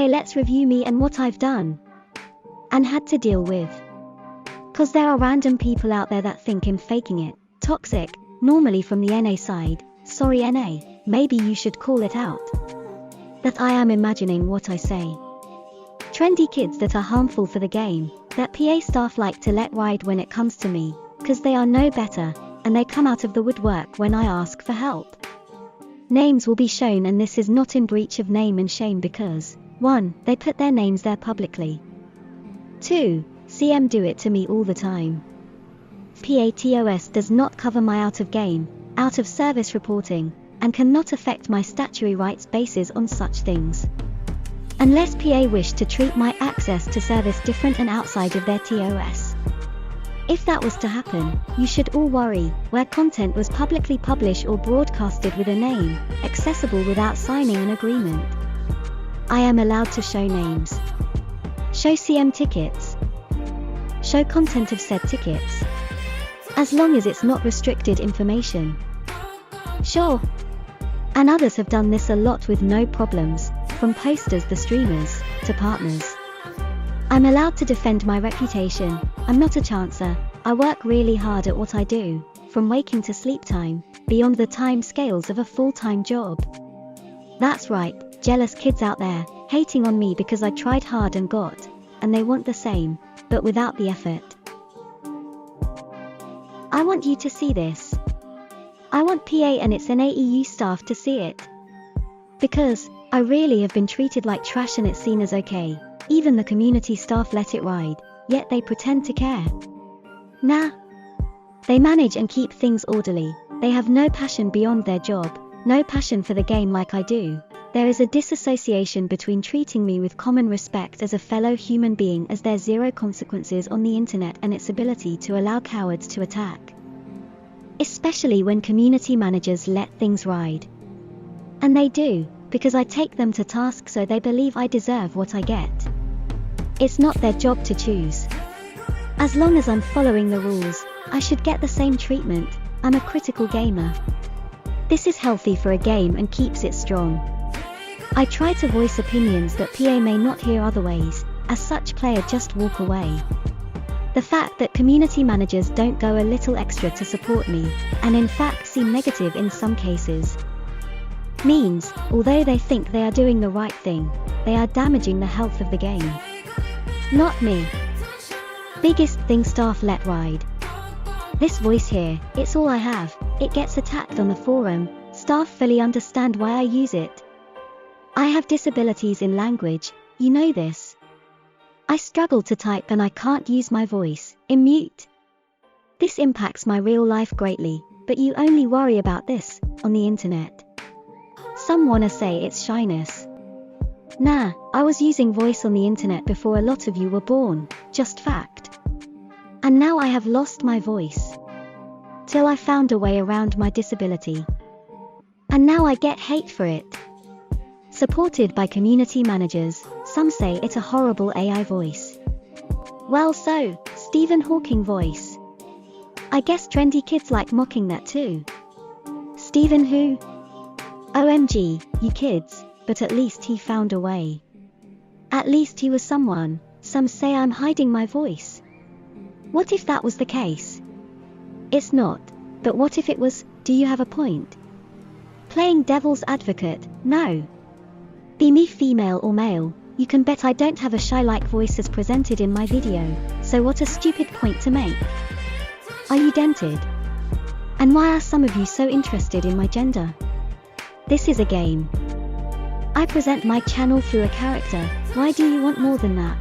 Okay, let's review me and what I've done and had to deal with. Cause there are random people out there that think I'm faking it. Toxic, normally from the NA side. Sorry NA, maybe you should call it out. That I am imagining what I say. Trendy kids that are harmful for the game, that PA staff like to let ride when it comes to me, cause they are no better, and they come out of the woodwork when I ask for help. Names will be shown, and this is not in breach of name and shame because 1. They put their names there publicly. 2. CM do it to me all the time. PATOS does not cover my out of game, out of service reporting, and cannot affect my statutory rights basis on such things. Unless PA wish to treat my access to service different and outside of their TOS. If that was to happen, you should all worry, where content was publicly published or broadcasted with a name, accessible without signing an agreement. I am allowed to show names. Show CM tickets. Show content of said tickets. As long as it's not restricted information. Sure. And others have done this a lot with no problems, from posters the streamers, to partners. I'm allowed to defend my reputation. I'm not a chancer. I work really hard at what I do, from waking to sleep time, beyond the time scales of a full-time job. That's right, jealous kids out there, hating on me because I tried hard and got, and they want the same, but without the effort. I want you to see this. I want PA and its NAEU staff to see it. Because I really have been treated like trash and it's seen as okay. Even the community staff let it ride, yet they pretend to care. Nah. They manage and keep things orderly. They have no passion beyond their job, no passion for the game like I do. There is a disassociation between treating me with common respect as a fellow human being as there's zero consequences on the internet and its ability to allow cowards to attack. Especially when community managers let things ride. And they do, because I take them to task so they believe I deserve what I get. It's not their job to choose. As long as I'm following the rules, I should get the same treatment. I'm a critical gamer. This is healthy for a game and keeps it strong. I try to voice opinions that PA may not hear other ways, as such player just walk away. The fact that community managers don't go a little extra to support me, and in fact seem negative in some cases, means, although they think they are doing the right thing, they are damaging the health of the game. Not me. Biggest thing staff let ride. This voice here, it's all I have, it gets attacked on the forum, staff fully understand why I use it. I have disabilities in language, you know this. I struggle to type and I can't use my voice, in mute. This impacts my real life greatly, but you only worry about this, on the internet. Some wanna say it's shyness. Nah, I was using voice on the internet before a lot of you were born, just fact. And now I have lost my voice. Till I found a way around my disability. And now I get hate for it. Supported by community managers, some say it's a horrible AI voice. Well so, Stephen Hawking voice. I guess trendy kids like mocking that too. Stephen who? OMG, you kids, but at least he found a way. At least he was someone. Some say I'm hiding my voice. What if that was the case? It's not, but what if it was? Do you have a point? Playing devil's advocate, no. Be me female or male, you can bet I don't have a shy-like voice as presented in my video, so what a stupid point to make. Are you dented? And why are some of you so interested in my gender? This is a game. I present my channel through a character, why do you want more than that?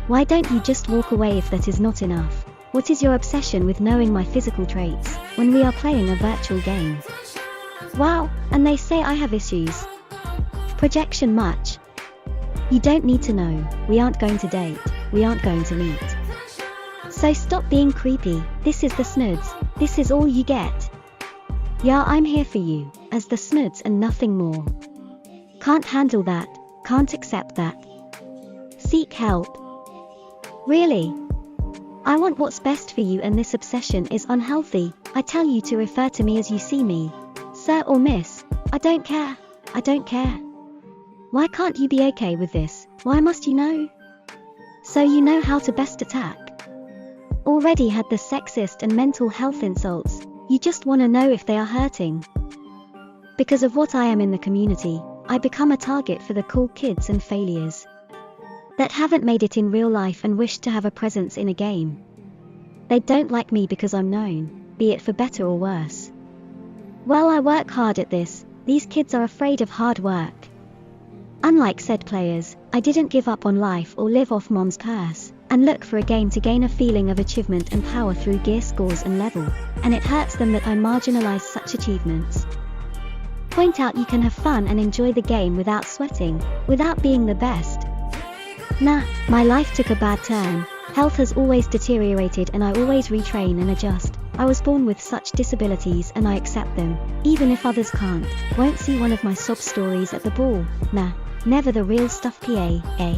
Why don't you just walk away if that is not enough? What is your obsession with knowing my physical traits, when we are playing a virtual game? Wow, and they say I have issues. Projection much. You don't need to know, we aren't going to date, we aren't going to meet. So stop being creepy, this is the Snoods, this is all you get. Yeah, I'm here for you, as the Snoods and nothing more. Can't handle that, can't accept that. Seek help. Really? I want what's best for you and this obsession is unhealthy, I tell you to refer to me as you see me. Sir or miss, I don't care, I don't care. Why can't you be okay with this? Why must you know? So you know how to best attack. Already had the sexist and mental health insults, you just want to know if they are hurting. Because of what I am in the community, I become a target for the cool kids and failures that haven't made it in real life and wish to have a presence in a game. They don't like me because I'm known, be it for better or worse. While I work hard at this, these kids are afraid of hard work. Unlike said players, I didn't give up on life or live off mom's purse, and look for a game to gain a feeling of achievement and power through gear scores and level, and it hurts them that I marginalize such achievements. Point out you can have fun and enjoy the game without sweating, without being the best. Nah, my life took a bad turn, health has always deteriorated and I always retrain and adjust. I was born with such disabilities and I accept them, even if others can't. Won't see one of my sob stories at the ball, nah, never the real stuff PA, eh?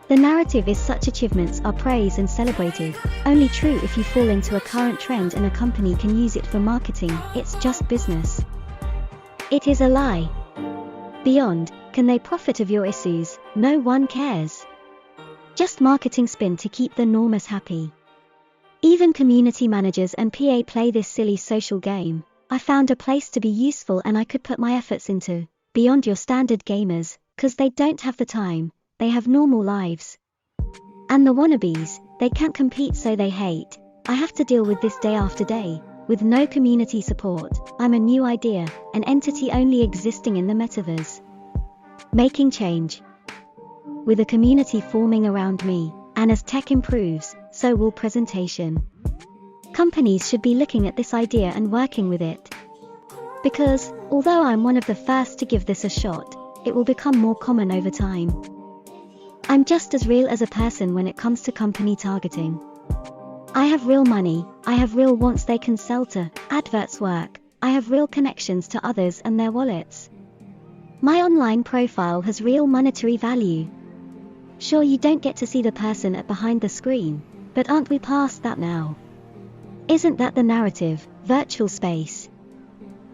The narrative is such achievements are praised and celebrated, only true if you fall into a current trend and a company can use it for marketing, it's just business. It is a lie. Beyond, can they profit of your issues? No one cares. Just marketing spin to keep the normers happy. Even community managers and PA play this silly social game. I found a place to be useful and I could put my efforts into, beyond your standard gamers, cause they don't have the time, they have normal lives. And the wannabes, they can't compete so they hate. I have to deal with this day after day, with no community support. I'm a new idea, an entity only existing in the metaverse. Making change. With a community forming around me, and as tech improves, so will presentation. Companies should be looking at this idea and working with it. Because, although I'm one of the first to give this a shot, it will become more common over time. I'm just as real as a person when it comes to company targeting. I have real money, I have real wants they can sell to, adverts work, I have real connections to others and their wallets. My online profile has real monetary value. Sure, you don't get to see the person at behind the screen, but aren't we past that now? Isn't that the narrative, virtual space?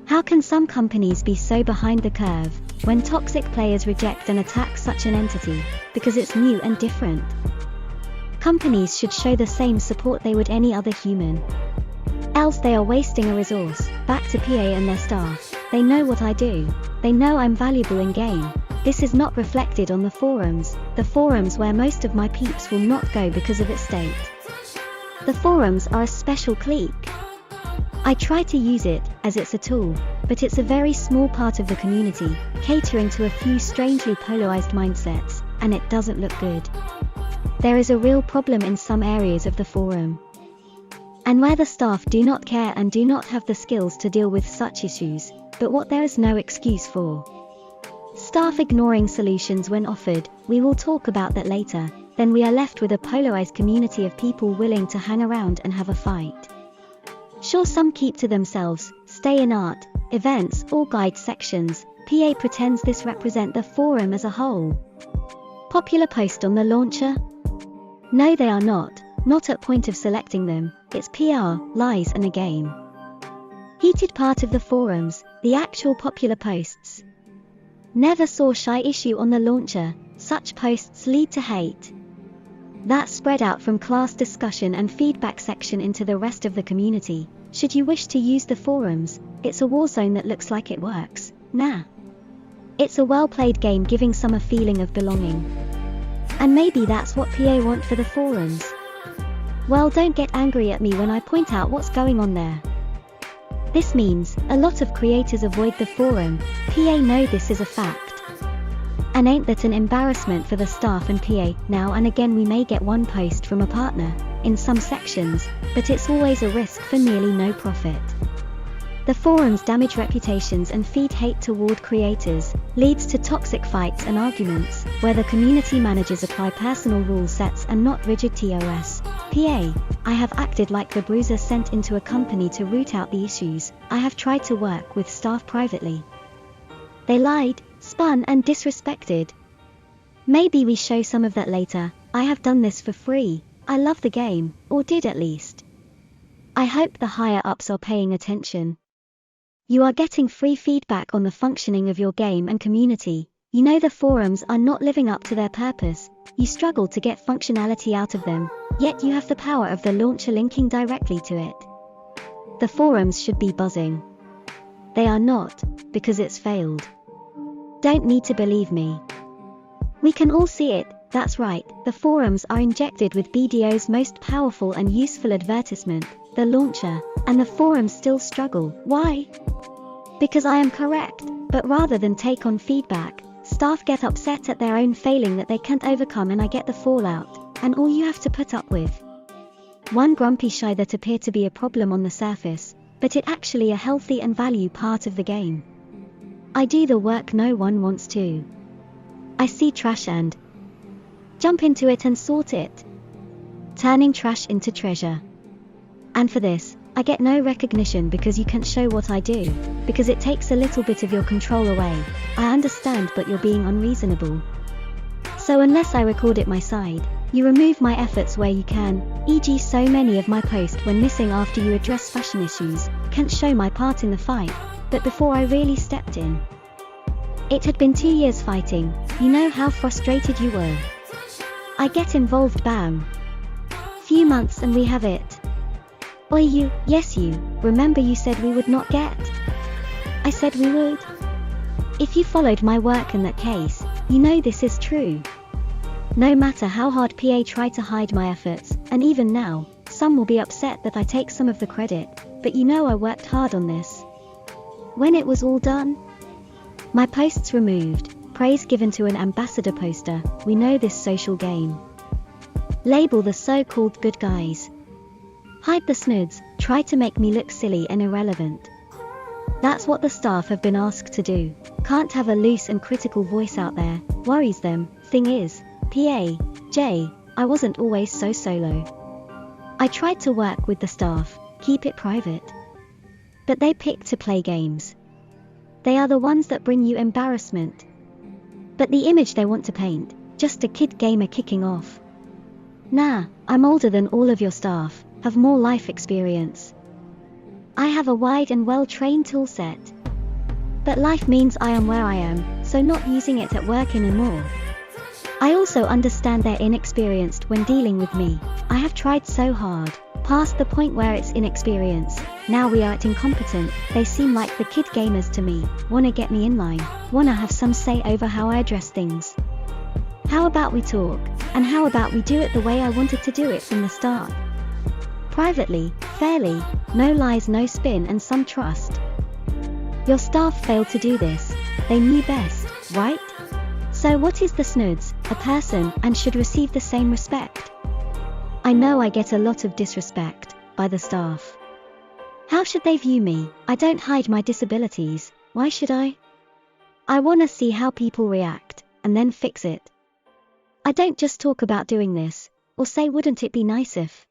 How can some companies be so behind the curve, when toxic players reject and attack such an entity, because it's new and different? Companies should show the same support they would any other human. Else they are wasting a resource. Back to PA and their staff, they know what I do, they know I'm valuable in game. This is not reflected on the forums where most of my peeps will not go because of its state. The forums are a special clique. I try to use it, as it's a tool, but it's a very small part of the community, catering to a few strangely polarized mindsets, and it doesn't look good. There is a real problem in some areas of the forum. And where the staff do not care and do not have the skills to deal with such issues, but what there is no excuse for. Staff ignoring solutions when offered, we will talk about that later, then we are left with a polarized community of people willing to hang around and have a fight. Sure, some keep to themselves, stay in art, events, or guide sections. PA pretends this represent the forum as a whole. Popular post on the launcher? No, they are not at point of selecting them, it's PR, lies and a game. Heated part of the forums, the actual popular posts. Never saw Shai issue on the launcher, such posts lead to hate. That spread out from class discussion and feedback section into the rest of the community. Should you wish to use the forums, it's a war zone that looks like it works, nah. It's a well-played game giving some a feeling of belonging. And maybe that's what PA want for the forums. Well, don't get angry at me when I point out what's going on there. This means, a lot of creators avoid the forum. PA know this is a fact. And ain't that an embarrassment for the staff and PA? Now and again we may get one post from a partner, in some sections, but it's always a risk for nearly no profit. The forums damage reputations and feed hate toward creators, leads to toxic fights and arguments, where the community managers apply personal rule sets and not rigid TOS. PA, I have acted like the bruiser sent into a company to root out the issues. I have tried to work with staff privately. They lied, spun and disrespected. Maybe we show some of that later. I have done this for free. I love the game, or did at least. I hope the higher ups are paying attention. You are getting free feedback on the functioning of your game and community. You know the forums are not living up to their purpose, you struggle to get functionality out of them, yet you have the power of the launcher linking directly to it. The forums should be buzzing. They are not, because it's failed. Don't need to believe me. We can all see it, that's right, the forums are injected with BDO's most powerful and useful advertisement, the launcher, and the forums still struggle. Why? Because I am correct, but rather than take on feedback, staff get upset at their own failing that they can't overcome, and I get the fallout, and all you have to put up with. One grumpy Shai that appeared to be a problem on the surface, but it actually a healthy and value part of the game. I do the work no one wants to. I see trash and jump into it and sort it. Turning trash into treasure. And for this, I get no recognition because you can't show what I do, because it takes a little bit of your control away. I understand, but you're being unreasonable. So unless I record it my side, you remove my efforts where you can, e.g. so many of my posts when missing after you address fashion issues, can't show my part in the fight, but before I really stepped in. It had been 2 years fighting, you know how frustrated you were. I get involved, bam. Few months and we have it. Oi you, yes you, remember you said we would not get? I said we would. If you followed my work in that case, you know this is true. No matter how hard PA try to hide my efforts, and even now, some will be upset that I take some of the credit, but you know I worked hard on this. When it was all done, my posts removed, praise given to an ambassador poster, we know this social game. Label the so-called good guys. Hide the snoods, try to make me look silly and irrelevant. That's what the staff have been asked to do. Can't have a loose and critical voice out there, worries them. Thing is, PA, Jea, I wasn't always so solo. I tried to work with the staff, keep it private. But they pick to play games. They are the ones that bring you embarrassment. But the image they want to paint, just a kid gamer kicking off. Nah, I'm older than all of your staff, have more life experience. I have a wide and well-trained toolset. But life means I am where I am, so not using it at work anymore. I also understand they're inexperienced when dealing with me. I have tried so hard, past the point where it's inexperience, now we are at incompetent. They seem like the kid gamers to me, wanna get me in line, wanna have some say over how I address things. How about we talk, and how about we do it the way I wanted to do it from the start? Privately, fairly, no lies, no spin, and some trust. Your staff failed to do this, they knew best, right? So what is the snoods, a person, and should receive the same respect? I know I get a lot of disrespect by the staff. How should they view me? I don't hide my disabilities, why should I? I wanna see how people react, and then fix it. I don't just talk about doing this, or say wouldn't it be nice if.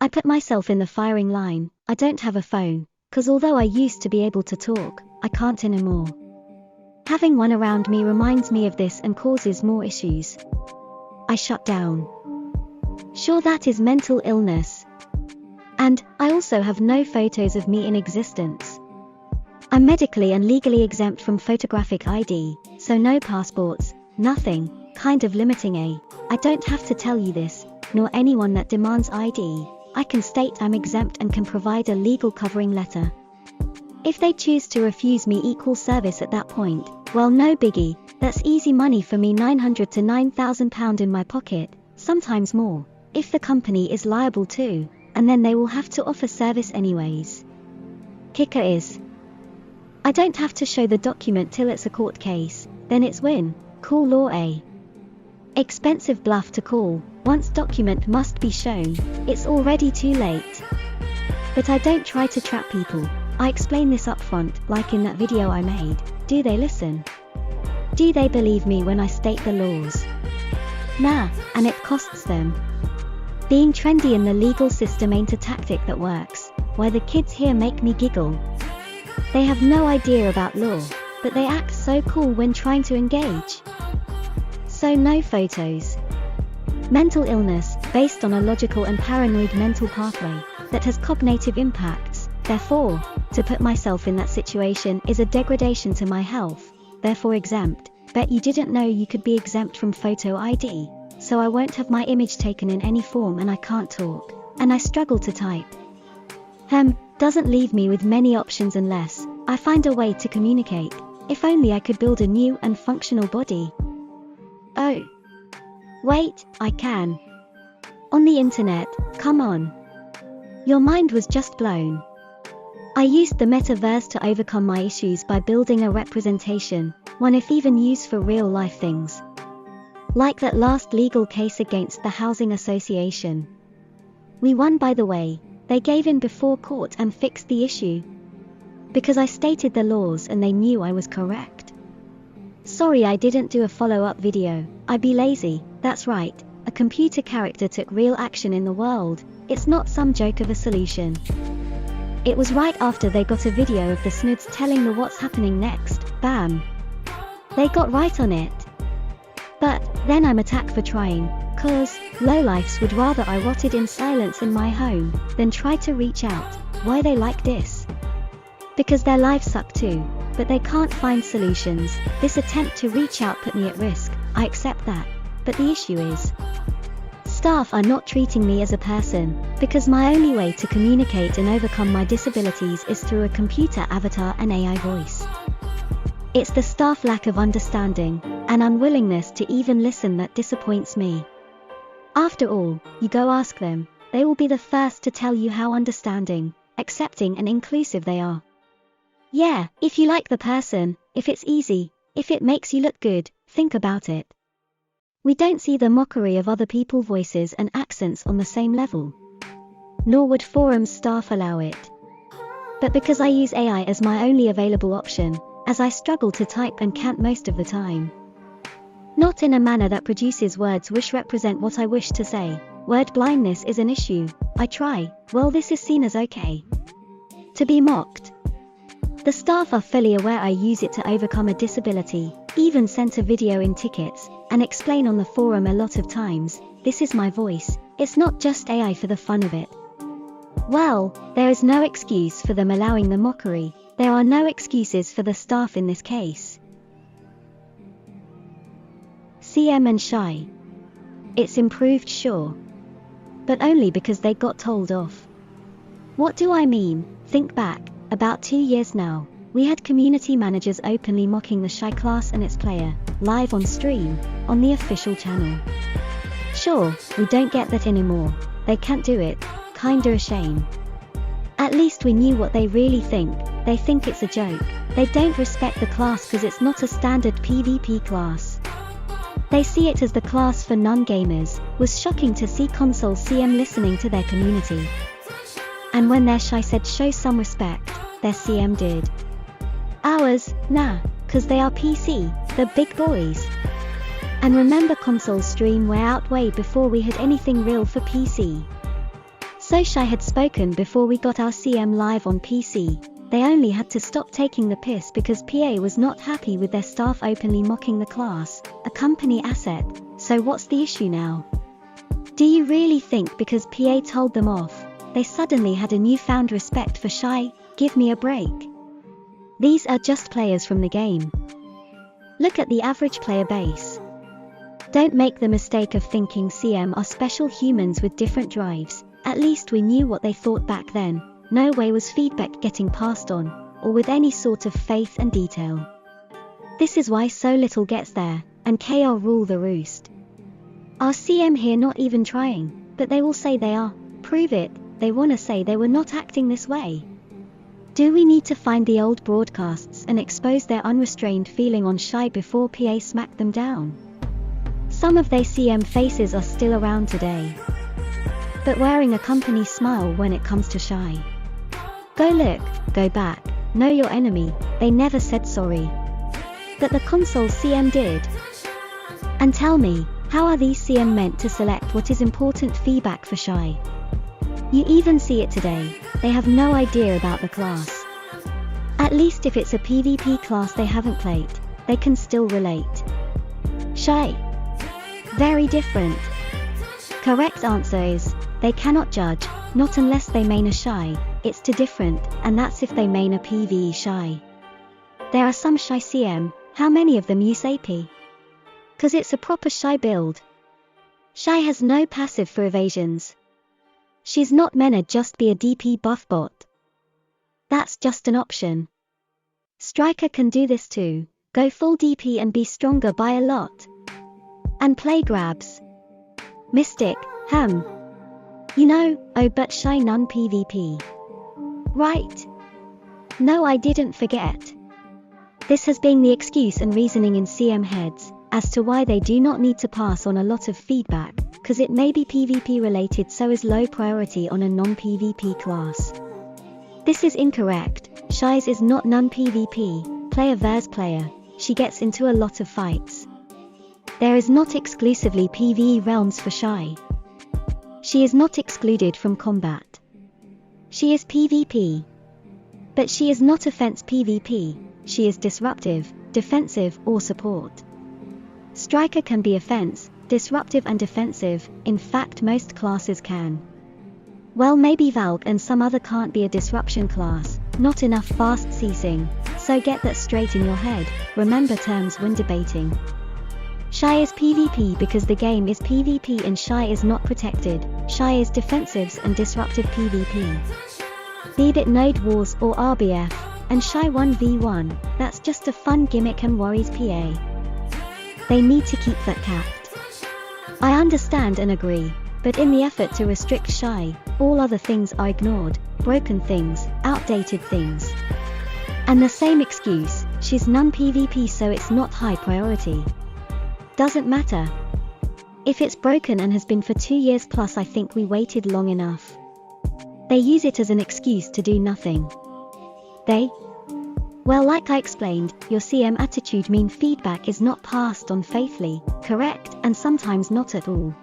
I put myself in the firing line. I don't have a phone, cause although I used to be able to talk, I can't anymore. Having one around me reminds me of this and causes more issues. I shut down. Sure, that is mental illness. And, I also have no photos of me in existence. I'm medically and legally exempt from photographic ID, so no passports, nothing, kind of limiting I don't have to tell you this, nor anyone that demands ID. I can state I'm exempt and can provide a legal covering letter. If they choose to refuse me equal service at that point, well, no biggie, that's easy money for me, £900 to £9,000 in my pocket, sometimes more, if the company is liable too, and then they will have to offer service anyways. Kicker is, I don't have to show the document till it's a court case, then it's win, cool law A. Expensive bluff to call, once document must be shown, it's already too late. But I don't try to trap people, I explain this up front, like in that video I made. Do they listen? Do they believe me when I state the laws? Nah, and it costs them. Being trendy in the legal system ain't a tactic that works, why the kids here make me giggle. They have no idea about law, but they act so cool when trying to engage. So no photos. Mental illness, based on a logical and paranoid mental pathway, that has cognitive impacts, therefore, to put myself in that situation is a degradation to my health, therefore exempt, Bet you didn't know you could be exempt from photo ID, so I won't have my image taken in any form, and I can't talk, and I struggle to type. Doesn't leave me with many options unless I find a way to communicate. If only I could build a new and functional body. Oh. Wait, I can. On the internet, come on. Your mind was just blown. I used the metaverse to overcome my issues by building a representation, one if even used for real-life things. Like that last legal case against the housing association. We won, by the way. They gave in before court and fixed the issue. Because I stated the laws and they knew I was correct. Sorry I didn't do a follow-up video, I'd be lazy. That's right, a computer character took real action in the world. It's not some joke of a solution. It was right after they got a video of the Snoods telling the what's happening next, bam. They got right on it. But then I'm attacked for trying, cause lowlifes would rather I rotted in silence in my home than try to reach out. Why they like this? Because their lives suck too, but they can't find solutions. This attempt to reach out put me at risk, I accept that. But the issue is, staff are not treating me as a person, because my only way to communicate and overcome my disabilities is through a computer avatar and AI voice. It's the staff lack of understanding and unwillingness to even listen that disappoints me. After all, you go ask them, they will be the first to tell you how understanding, accepting and inclusive they are. Yeah, if you like the person, if it's easy, if it makes you look good, think about it. We don't see the mockery of other people's voices and accents on the same level. Nor would forums staff allow it. But because I use AI as my only available option, as I struggle to type and can't most of the time. Not in a manner that produces words which represent what I wish to say. Word blindness is an issue. I try, well, this is seen as okay. To be mocked. The staff are fully aware I use it to overcome a disability, even sent a video in tickets, and explain on the forum a lot of times, this is my voice, it's not just AI for the fun of it. Well, there is no excuse for them allowing the mockery, there are no excuses for the staff in this case. CM and Shai. It's improved, sure. But only because they got told off. What do I mean? Think back. About 2 years now, we had community managers openly mocking the Shai class and its player, live on stream, on the official channel. Sure, we don't get that anymore, they can't do it, kinda a shame. At least we knew what they really think, they think it's a joke, they don't respect the class cause it's not a standard PvP class. They see it as the class for non-gamers. Was shocking to see console CM listening to their community. And when their Shai said show some respect, their CM did. Ours, nah, cause they are PC, the big boys. And remember console stream were out way before we had anything real for PC. So Shai had spoken before we got our CM live on PC. They only had to stop taking the piss because PA was not happy with their staff openly mocking the class, a company asset. So what's the issue now? Do you really think because PA told them off, they suddenly had a newfound respect for Shai? Give me a break. These are just players from the game. Look at the average player base. Don't make the mistake of thinking CM are special humans with different drives. At least we knew what they thought back then. No way was feedback getting passed on, or with any sort of faith and detail. This is why so little gets there, and KR rule the roost. Our CM here not even trying, but they will say they are. Prove it, they wanna say they were not acting this way. Do we need to find the old broadcasts and expose their unrestrained feeling on Shai before PA smacked them down? Some of their CM faces are still around today. But wearing a company smile when it comes to Shai. Go look, go back, know your enemy, they never said sorry. But the console CM did. And tell me, how are these CM meant to select what is important feedback for Shai? You even see it today, they have no idea about the class. At least if it's a PvP class they haven't played, they can still relate. Shai. Very different. Correct answer is, they cannot judge, not unless they main a Shai. It's too different, and that's if they main a PvE Shai. There are some Shai CM, How many of them use AP? Cause it's a proper Shai build. Shai has no passive for evasions. She's not menna just be a DP buff bot. That's just an option. Striker can do this too, go full DP and be stronger by a lot. And play grabs. Mystic, you know, oh but Shai none PvP. Right. No, I didn't forget. This has been the excuse and reasoning in CM heads, as to why they do not need to pass on a lot of feedback, cause it may be PvP related, so is low priority on a non-PvP class. This is incorrect. Shai's is not non-PvP, player vs player, she gets into a lot of fights. There is not exclusively PvE realms for Shai. She is not excluded from combat. She is PvP. But she is not offense PvP, she is disruptive, defensive or support. Striker can be offense, disruptive and defensive, in fact most classes can. Well, maybe Valk and some other can't be a disruption class, not enough fast ceasing, so get that straight in your head, remember terms when debating. Shai is PvP because the game is PvP and Shai is not protected, Shai is defensives and disruptive PvP. Be it Node Wars or RBF, and Shai 1v1, that's just a fun gimmick and worries PA. They need to keep that capped. I understand and agree, but in the effort to restrict Shai, all other things are ignored, broken things, outdated things. And the same excuse, she's non-PvP so it's not high priority. Doesn't matter. If it's broken and has been for 2 years plus, I think we waited long enough. They use it as an excuse to do nothing. Well, like I explained, your CM attitude mean feedback is not passed on faithfully, correct, and sometimes not at all.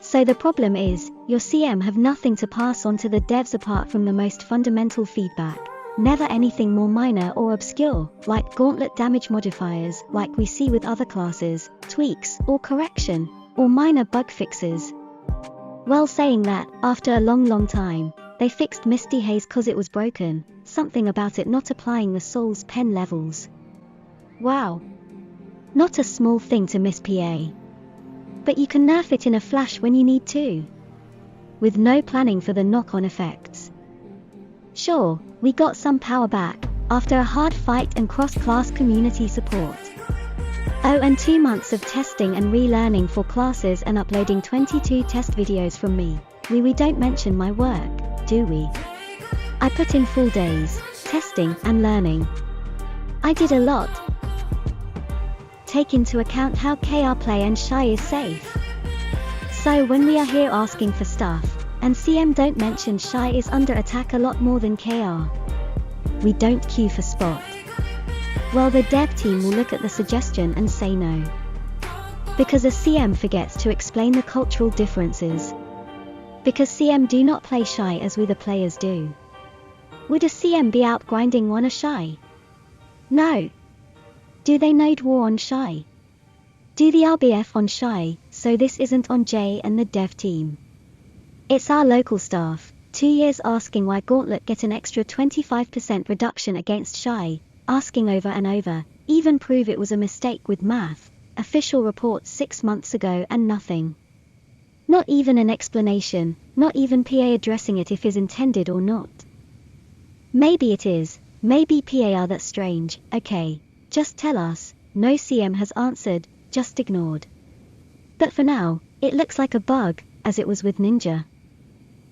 So the problem is, your CM have nothing to pass on to the devs apart from the most fundamental feedback, never anything more minor or obscure, like gauntlet damage modifiers, like we see with other classes, tweaks, or correction, or minor bug fixes. Well, saying that, after a long time, they fixed Misty Haze cause it was broken, something about it not applying the Soul's pen levels. Wow. Not a small thing to miss PA. But you can nerf it in a flash when you need to. With no planning for the knock-on effects. Sure, we got some power back, after a hard fight and cross-class community support. Oh, and 2 months of testing and relearning for classes and uploading 22 test videos from me. We don't mention my work, do we? I put in full days, testing and learning. I did a lot. Take into account how KR play and Shai is safe. So when we are here asking for stuff, and CM don't mention Shai is under attack a lot more than KR. We don't queue for spot. Well, the dev team will look at the suggestion and say no. Because a CM forgets to explain the cultural differences. Because CM do not play Shai as we the players do. Would a CM be out grinding one a Shai? No. Do they node war on Shai? Do the RBF on Shai, so this isn't on Jea and the dev team. It's our local staff, 2 years asking why Gauntlet get an extra 25% reduction against Shai, asking over and over, even prove it was a mistake with math, official reports 6 months ago and nothing. Not even an explanation, not even PA addressing it if is intended or not. Maybe it is, maybe PA are that strange, okay, just tell us, no CM has answered, just ignored. But for now, it looks like a bug, as it was with Ninja.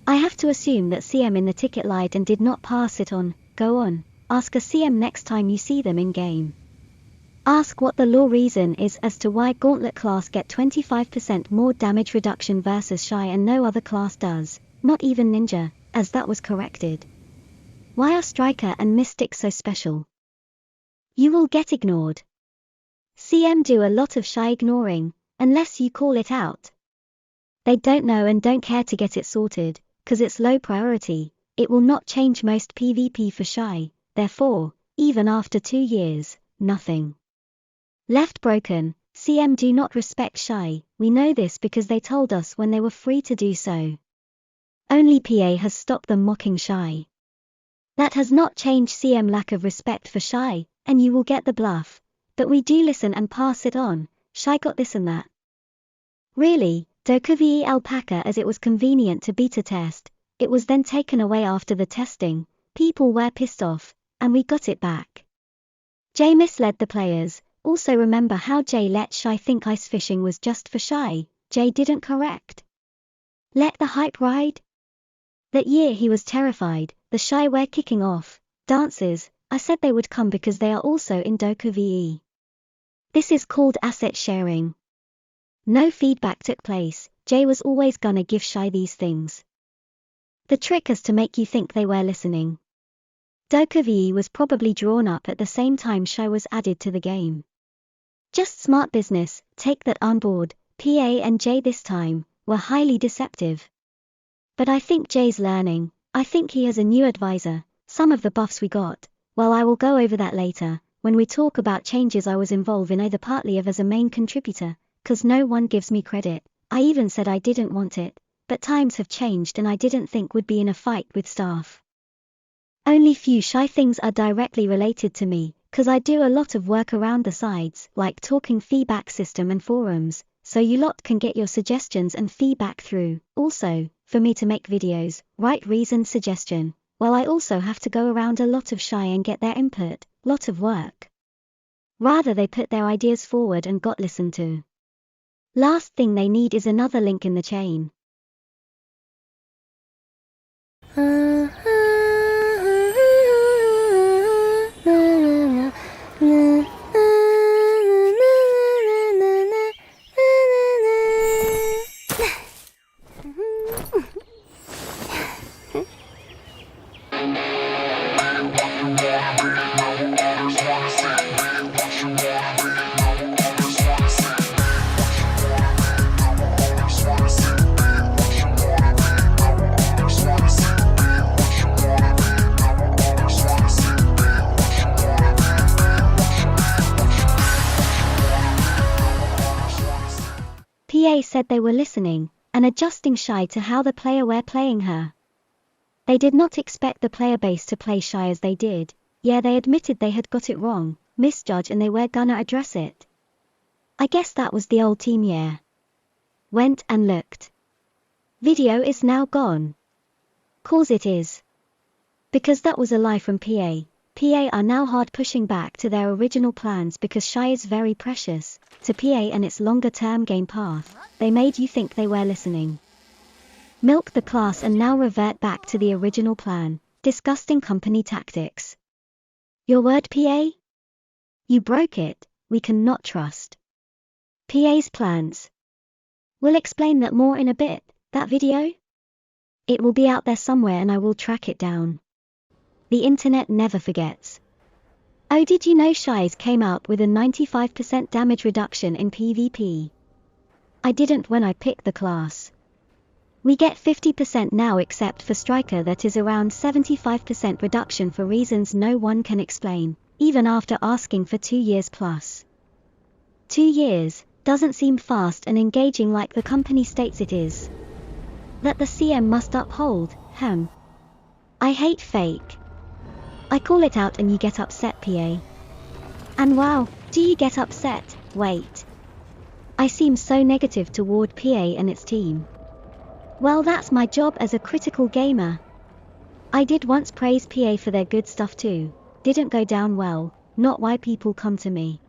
I have to assume that CM in the ticket lied and did not pass it on. Go on, ask a CM next time you see them in game. Ask what the law reason is as to why Gauntlet class get 25% more damage reduction versus Shai and no other class does, not even Ninja, as that was corrected. Why are Striker and Mystic so special? You will get ignored. CM do a lot of Shai ignoring, unless you call it out. They don't know and don't care to get it sorted, cause it's low priority, it will not change most PvP for Shai, therefore, even after 2 years, nothing. Left broken, CM do not respect Shai, we know this because they told us when they were free to do so. Only PA has stopped them mocking Shai. That has not changed CM lack of respect for Shai, and you will get the bluff, But we do listen and pass it on. Shai got this and that. Really, Dokuvi alpaca as it was convenient to beta test, it was then taken away after the testing, people were pissed off, and we got it back. Jay misled the players. Also remember how Jay let Shai think ice fishing was just for Shai. Jay didn't correct. Let the hype ride? That year he was terrified, the Shai were kicking off. Dances, I said they would come because they are also in Dokuvi. This is called asset sharing. No feedback took place. Jay was always gonna give Shai these things. The trick is to make you think they were listening. Dokuvi was probably drawn up at the same time Shai was added to the game. Just smart business, take that on board. PA and Jay this time were highly deceptive. But I think Jay's learning. I think he has a new advisor. Some of the buffs we got, well, I will go over that later, when we talk about changes I was involved in either partly of as a main contributor, cause no one gives me credit. I even said I didn't want it, but times have changed and I didn't think would be in a fight with staff. Only few Shai things are directly related to me, cause I do a lot of work around the sides, like talking feedback system and forums, so you lot can get your suggestions and feedback through. Also, for me to make videos, write reasoned suggestion, well I also have to go around a lot of Shai and get their input, lot of work. Rather they put their ideas forward and got listened to. Last thing they need is another link in the chain. PA said they were listening, and adjusting Shai to how the player were playing her. They did not expect the player base to play Shai as they did. Yeah, they admitted they had got it wrong, misjudged, and they were gonna address it. I guess that was the old team, yeah. Went and looked. Video is now gone. Cause it is. Because that was a lie from PA. PA are now hard pushing back to their original plans because Shai is very precious to PA and its longer term game path. They made you think they were listening. Milk the class and now revert back to the original plan. Disgusting company tactics. Your word, PA? You broke it. We cannot trust PA's plans. We'll explain that more in a bit. That video? It will be out there somewhere and I will track it down. The internet never forgets. Oh, did you know Shai's came out with a 95% damage reduction in PvP? I didn't when I picked the class. We get 50% now except for Striker, that is around 75% reduction for reasons no one can explain, even after asking for 2 years plus. 2 years doesn't seem fast and engaging like the company states it is. That the CM must uphold, I hate fake. I call it out and you get upset, PA. And wow, do you get upset? Wait. I seem so negative toward PA and its team. Well, that's my job as a critical gamer. I did once praise PA for their good stuff too. Didn't go down well, not why people come to me.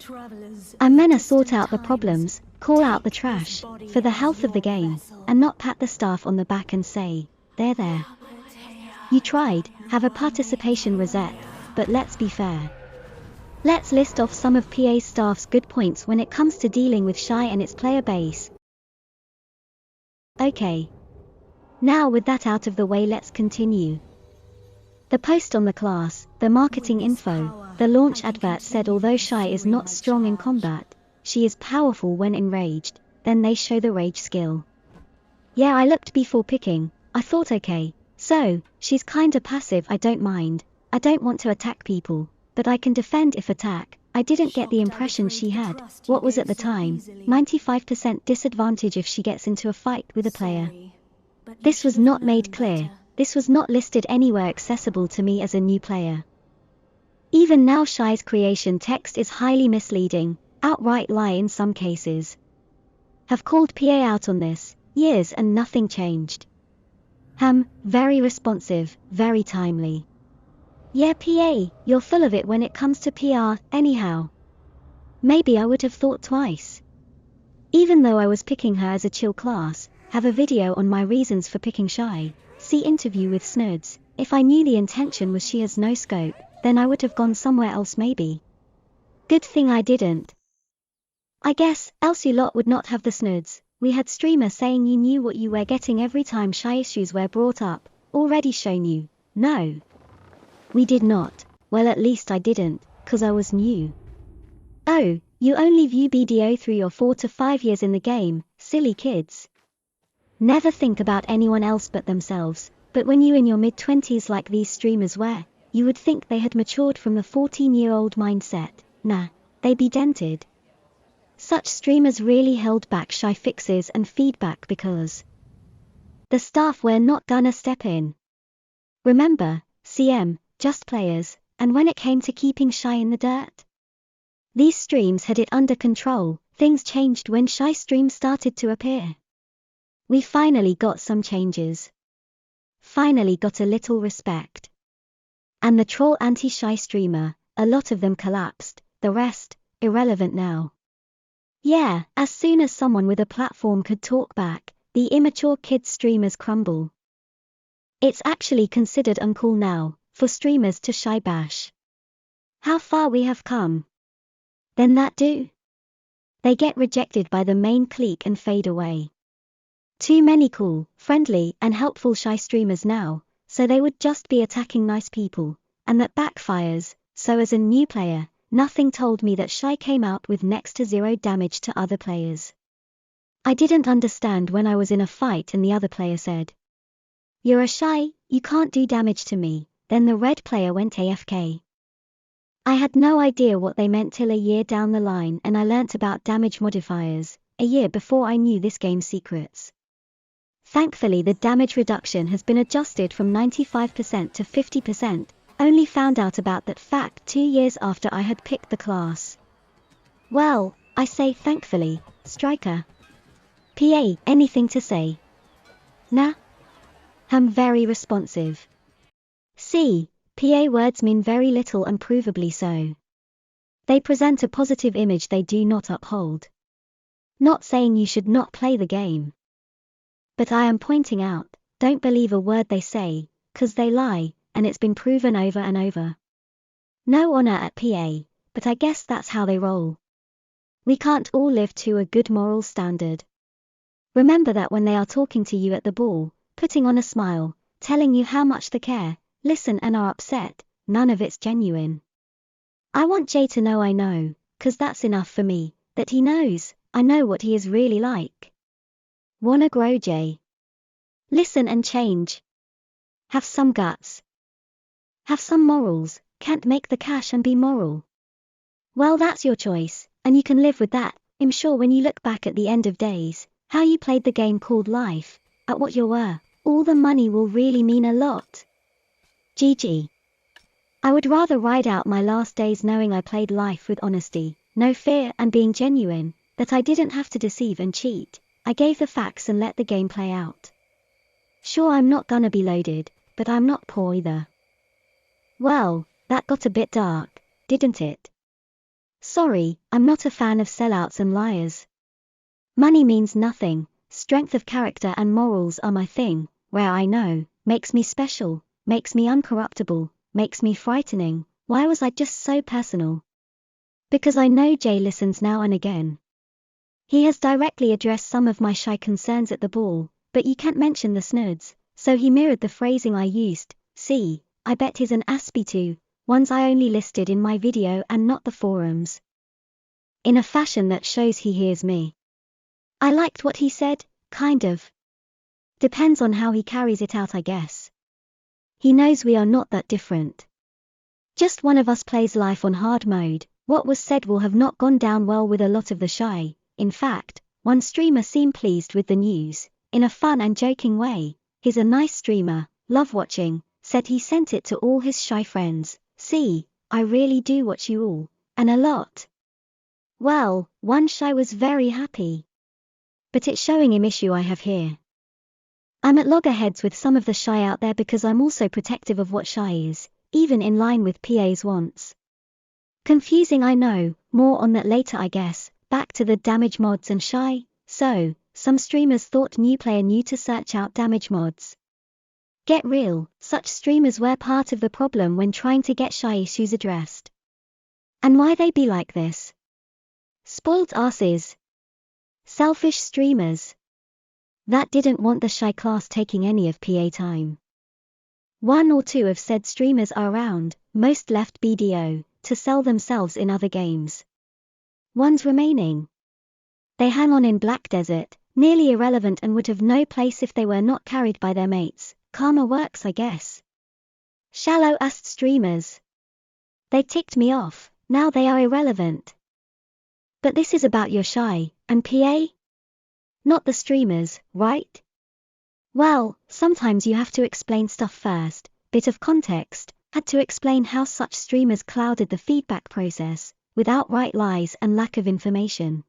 I'm meant to sort out the problems, call out the trash, for the health of the game, and not pat the staff on the back and say, there. You tried, have a participation reset, but let's be fair. Let's list off some of PA's staff's good points when it comes to dealing with Shai and its player base. Okay. Now with that out of the way, let's continue. The post on the class, the marketing info, the launch advert said although Shai is not strong in combat, she is powerful when enraged, then they show the rage skill. Yeah, I looked before picking, I thought okay. So, she's kinda passive, I don't mind. I don't want to attack people, but I can defend if attack. I didn't get the impression she had, what was at the time, 95% disadvantage if she gets into a fight with a player. This was not made clear, this was not listed anywhere accessible to me as a new player. Even now Shai's creation text is highly misleading, outright lie in some cases. Have called PA out on this, years and nothing changed. Very responsive, very timely. Yeah PA, you're full of it when it comes to PR, anyhow. Maybe I would have thought twice. Even though I was picking her as a chill class, have a video on my reasons for picking Shai, see interview with Snoods. If I knew the intention was she has no scope, then I would have gone somewhere else maybe. Good thing I didn't. I guess, else you lot would not have the Snoods. We had streamer saying you knew what you were getting every time Shai issues were brought up, already shown you. No. We did not. Well, at least I didn't, 'cause I was new. Oh, you only view BDO through your 4 to 5 years in the game, silly kids. Never think about anyone else but themselves, but when you in your mid-20s like these streamers were, you would think they had matured from the 14-year-old mindset. Nah, they be dented. Such streamers really held back Shai fixes and feedback because the staff were not gonna step in. Remember, CM, just players, and when it came to keeping Shai in the dirt? These streams had it under control. Things changed when Shai streams started to appear. We finally got some changes. Finally got a little respect. And the troll anti-Shai streamer, a lot of them collapsed, the rest, irrelevant now. Yeah, as soon as someone with a platform could talk back, the immature kid streamers crumble. It's actually considered uncool now, for streamers to Shai bash. How far we have come. Then that do? They get rejected by the main clique and fade away. Too many cool, friendly, and helpful Shai streamers now, so they would just be attacking nice people, and that backfires. So as a new player, nothing told me that Shai came out with next to zero damage to other players. I didn't understand when I was in a fight and the other player said, "You're a Shai, you can't do damage to me," then the red player went AFK. I had no idea what they meant till a year down the line and I learnt about damage modifiers, a year before I knew this game's secrets. Thankfully the damage reduction has been adjusted from 95% to 50%, only found out about that fact 2 years after I had picked the class. Well, I say thankfully, striker. PA, anything to say? Nah? Very responsive. See, PA words mean very little and provably so. They present a positive image they do not uphold. Not saying you should not play the game. But I am pointing out, don't believe a word they say, 'cause they lie, and it's been proven over and over. No honor at PA, but I guess that's how they roll. We can't all live to a good moral standard. Remember that when they are talking to you at the ball, putting on a smile, telling you how much they care, listen and are upset, none of it's genuine. I want Jay to know I know, 'cause that's enough for me, that he knows, I know what he is really like. Wanna grow Jay? Listen and change. Have some guts. Have some morals, can't make the cash and be moral. Well, that's your choice, and you can live with that. I'm sure when you look back at the end of days, how you played the game called life, at what you were, all the money will really mean a lot. GG. I would rather ride out my last days knowing I played life with honesty, no fear and being genuine, that I didn't have to deceive and cheat. I gave the facts and let the game play out. Sure, I'm not gonna be loaded, but I'm not poor either. Well, that got a bit dark, didn't it? Sorry, I'm not a fan of sellouts and liars. Money means nothing, strength of character and morals are my thing, where I know, makes me special, makes me uncorruptible, makes me frightening. Why was I just so personal? Because I know Jay listens now and again. He has directly addressed some of my Shai concerns at the ball, but you can't mention the Snoods, so he mirrored the phrasing I used. See, I bet he's an aspie too, ones I only listed in my video and not the forums. In a fashion that shows he hears me. I liked what he said, kind of. Depends on how he carries it out, I guess. He knows we are not that different. Just one of us plays life on hard mode. What was said will have not gone down well with a lot of the Shai. In fact, one streamer seemed pleased with the news, in a fun and joking way. He's a nice streamer, love watching, said he sent it to all his Shai friends. See, I really do watch you all, and a lot. Well, one Shai was very happy. But it's showing him issue I have here. I'm at loggerheads with some of the Shai out there because I'm also protective of what Shai is, even in line with PA's wants. Confusing I know, more on that later I guess. Back to the damage mods and Shai. So, some streamers thought new player new to search out damage mods. Get real, such streamers were part of the problem when trying to get Shai issues addressed. And why they be like this? Spoiled asses. Selfish streamers. That didn't want the Shai class taking any of PA time. One or two of said streamers are around, most left BDO, to sell themselves in other games. One's remaining. They hang on in Black Desert, nearly irrelevant and would have no place if they were not carried by their mates. Karma works I guess. Shallow-ass streamers. They ticked me off, now they are irrelevant. But this is about your Shai, and PA? Not the streamers, right? Well, sometimes you have to explain stuff first. Bit of context, had to explain how such streamers clouded the feedback process, with outright lies and lack of information.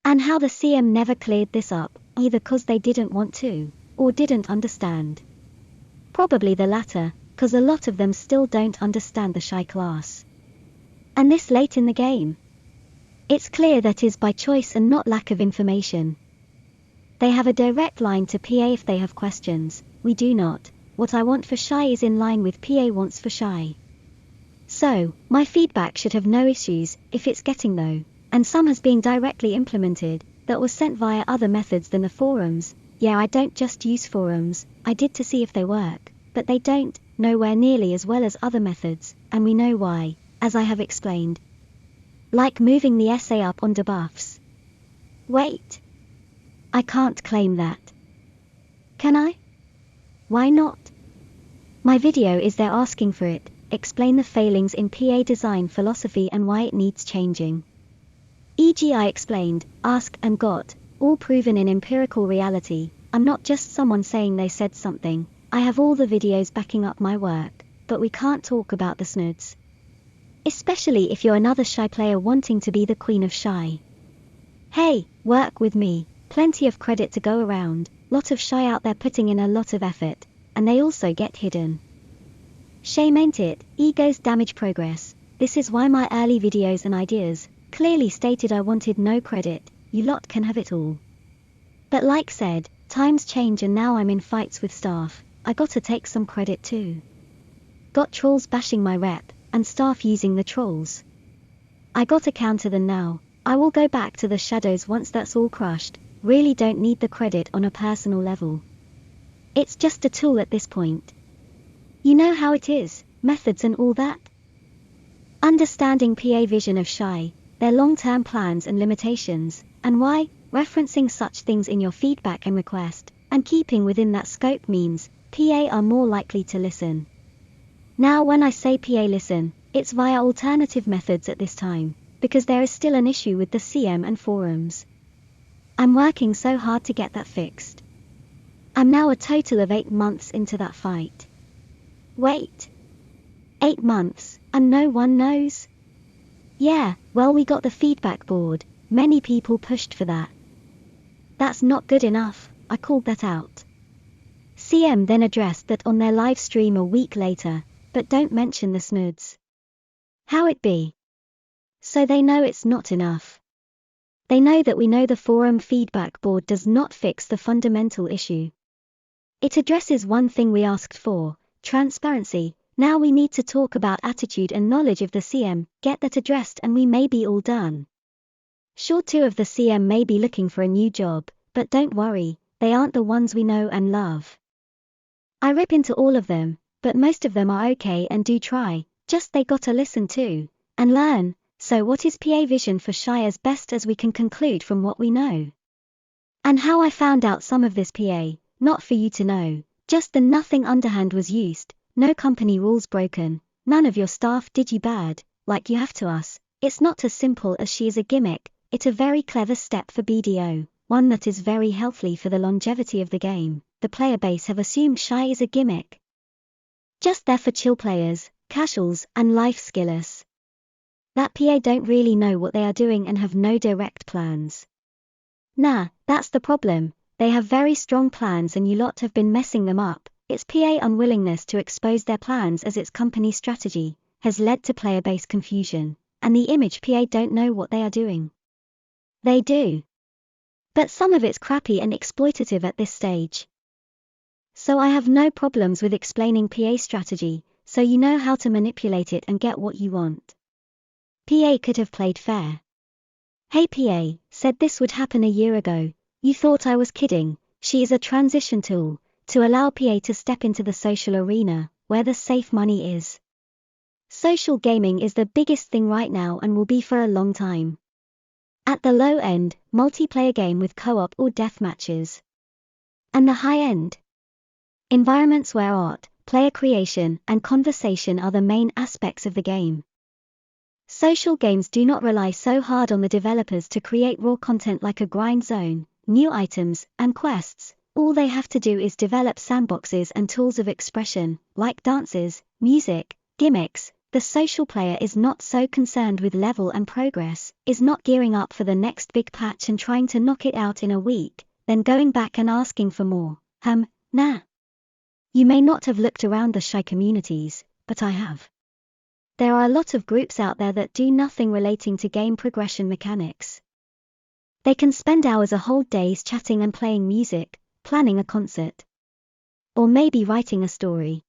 And how the CM never cleared this up, either cause they didn't want to, or didn't understand. Probably the latter, cause a lot of them still don't understand the Shai class. And this late in the game? It's clear that is by choice and not lack of information. They have a direct line to PA if they have questions, we do not. What I want for Shai is in line with PA wants for Shai. So, my feedback should have no issues, if it's getting though, and some has been directly implemented, that was sent via other methods than the forums. Yeah, I don't just use forums, I did to see if they work, but they don't, nowhere nearly as well as other methods, and we know why, as I have explained. Like moving the essay up on debuffs. Wait. I can't claim that. Can I? Why not? My video is there asking for it, explain the failings in PA design philosophy and why it needs changing. E.g. I explained, asked and got, all proven in empirical reality. I'm not just someone saying they said something, I have all the videos backing up my work, but we can't talk about the Snoods. Especially if you're another Shai player wanting to be the queen of Shai. Hey, work with me, plenty of credit to go around, lot of Shai out there putting in a lot of effort, and they also get hidden. Shame ain't it, egos damage progress. This is why my early videos and ideas, clearly stated I wanted no credit, you lot can have it all. But like said, times change and now I'm in fights with staff, I gotta take some credit too. Got trolls bashing my rep, and staff using the trolls. I gotta counter them now, I will go back to the shadows once that's all crushed, really don't need the credit on a personal level. It's just a tool at this point. You know how it is, methods and all that? Understanding PA vision of Shai, their long-term plans and limitations, and why, referencing such things in your feedback and request, and keeping within that scope means, PA are more likely to listen. Now when I say PA listen, it's via alternative methods at this time, because there is still an issue with the CM and forums. I'm working so hard to get that fixed. I'm now a total of 8 months into that fight. Wait. 8 months, and no one knows? Yeah, well we got the feedback board, many people pushed for that. That's not good enough, I called that out. CM then addressed that on their live stream a week later, but don't mention the Snoods. How it be? So they know it's not enough. They know that we know the forum feedback board does not fix the fundamental issue. It addresses one thing we asked for, transparency. Now we need to talk about attitude and knowledge of the CM, get that addressed and we may be all done. Sure, 2 of the CM may be looking for a new job, but don't worry, they aren't the ones we know and love. I rip into all of them, but most of them are okay and do try, just they gotta listen to, and learn. So what is PA vision for Shai as best as we can conclude from what we know? And how I found out some of this PA, not for you to know, just the nothing underhand was used, no company rules broken, none of your staff did you bad, like you have to us. It's not as simple as she is a gimmick, it's a very clever step for BDO, one that is very healthy for the longevity of the game. The player base have assumed Shai is a gimmick. Just there for chill players, casuals, and life skillers. That PA don't really know what they are doing and have no direct plans. Nah, that's the problem. They have very strong plans and you lot have been messing them up. It's PA unwillingness to expose their plans as its company strategy has led to player base confusion, and the image PA don't know what they are doing. They do. But some of it's crappy and exploitative at this stage. So I have no problems with explaining PA strategy, so you know how to manipulate it and get what you want. PA could have played fair. Hey PA, said this would happen a year ago. You thought I was kidding. She is a transition tool to allow PA to step into the social arena, where the safe money is. Social gaming is the biggest thing right now and will be for a long time. At the low end, multiplayer game with co-op or death matches. And the high end, environments where art, player creation, and conversation are the main aspects of the game. Social games do not rely so hard on the developers to create raw content like a grind zone, new items, and quests. All they have to do is develop sandboxes and tools of expression, like dances, music, gimmicks. The social player is not so concerned with level and progress, is not gearing up for the next big patch and trying to knock it out in a week, then going back and asking for more. Nah. You may not have looked around the Shai communities, but I have. There are a lot of groups out there that do nothing relating to game progression mechanics. They can spend hours or whole days chatting and playing music, planning a concert, or maybe writing a story.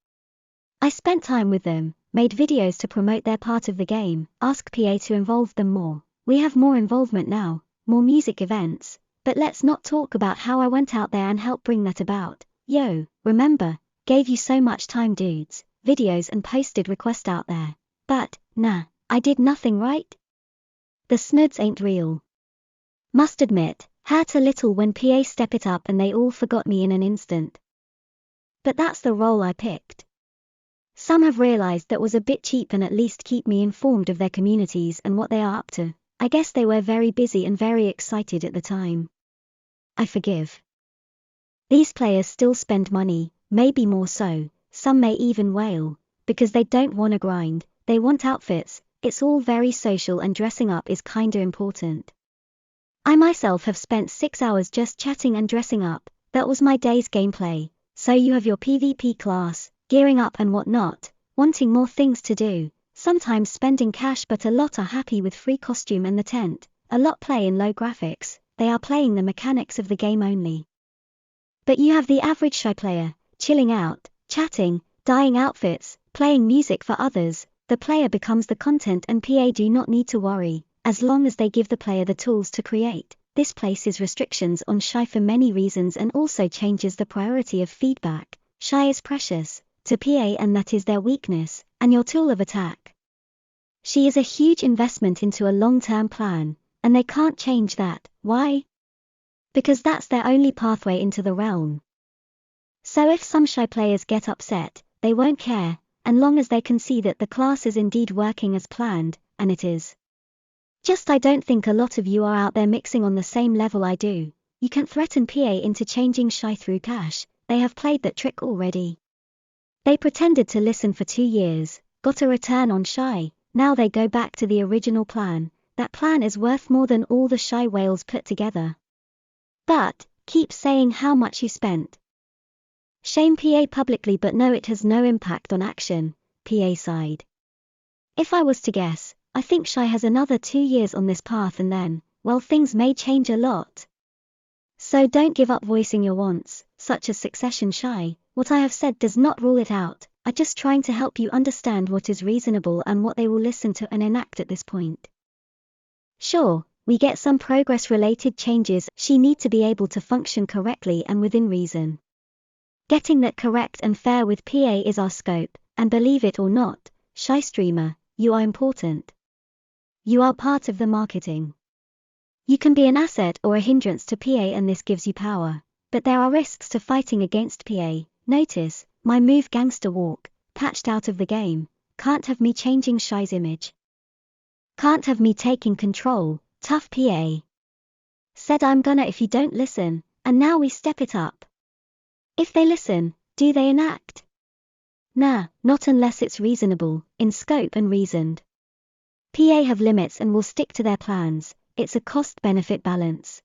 I spent time with them, made videos to promote their part of the game, ask PA to involve them more. We have more involvement now, more music events, but let's not talk about how I went out there and helped bring that about. Yo, remember, gave you so much time dudes, videos and posted request out there. But, nah, I did nothing right? The Snoods ain't real. Must admit, hurt a little when PA step it up and they all forgot me in an instant. But that's the role I picked. Some have realized that was a bit cheap and at least keep me informed of their communities and what they are up to. I guess they were very busy and very excited at the time. I forgive. These players still spend money, maybe more so, some may even wail, because they don't wanna grind, they want outfits. It's all very social and dressing up is kinda important. I myself have spent 6 hours just chatting and dressing up. That was my day's gameplay. So you have your PvP class, gearing up and whatnot, wanting more things to do, sometimes spending cash, but a lot are happy with free costume and the tent. A lot play in low graphics, they are playing the mechanics of the game only. But you have the average Shai player, chilling out, chatting, dyeing outfits, playing music for others. The player becomes the content and PA do not need to worry, as long as they give the player the tools to create. This places restrictions on Shai for many reasons and also changes the priority of feedback. Shai is precious to PA and that is their weakness, and your tool of attack. She is a huge investment into a long-term plan, and they can't change that. Why? Because that's their only pathway into the realm. So if some Shai players get upset, they won't care, and long as they can see that the class is indeed working as planned, and it is. Just I don't think a lot of you are out there mixing on the same level I do. You can't threaten PA into changing Shai through cash, they have played that trick already. They pretended to listen for 2 years, got a return on Shai, now they go back to the original plan. That plan is worth more than all the Shai whales put together. But, keep saying how much you spent. Shame PA publicly, but no, it has no impact on action. PA side. If I was to guess, I think Shai has another 2 years on this path and then, well, things may change a lot. So don't give up voicing your wants, such as succession Shai. What I have said does not rule it out. I'm just trying to help you understand what is reasonable and what they will listen to and enact at this point. Sure, we get some progress-related changes. She need to be able to function correctly and within reason. Getting that correct and fair with PA is our scope, and believe it or not, Shai streamer, you are important. You are part of the marketing. You can be an asset or a hindrance to PA and this gives you power, but there are risks to fighting against PA. Notice, my move gangster walk, patched out of the game, can't have me changing Shai's image. Can't have me taking control, tough PA. Said I'm gonna if you don't listen, and now we step it up. If they listen, do they enact? Nah, not unless it's reasonable, in scope and reasoned. PA have limits and will stick to their plans. It's a cost-benefit balance.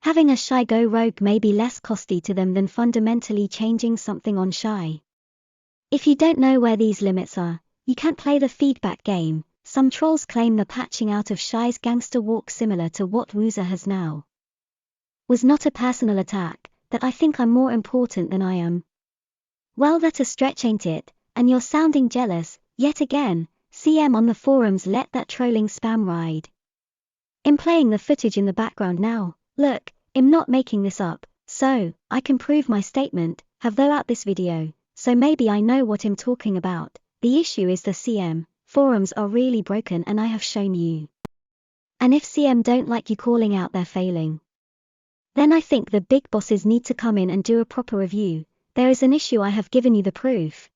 Having a Shai go rogue may be less costly to them than fundamentally changing something on Shai. If you don't know where these limits are, you can't play the feedback game. Some trolls claim the patching out of Shai's gangster walk similar to what Wusa has now. Was not a personal attack, that I think I'm more important than I am. Well, that's a stretch, ain't it? And you're sounding jealous, yet again. CM on the forums let that trolling spam ride. I'm playing the footage in the background now. Look, I'm not making this up, so I can prove my statement, have though out this video, so maybe I know what I'm talking about. The issue is the CM forums are really broken and I have shown you. And if CM don't like you calling out their failing, then I think the big bosses need to come in and do a proper review. There is an issue, I have given you the proof.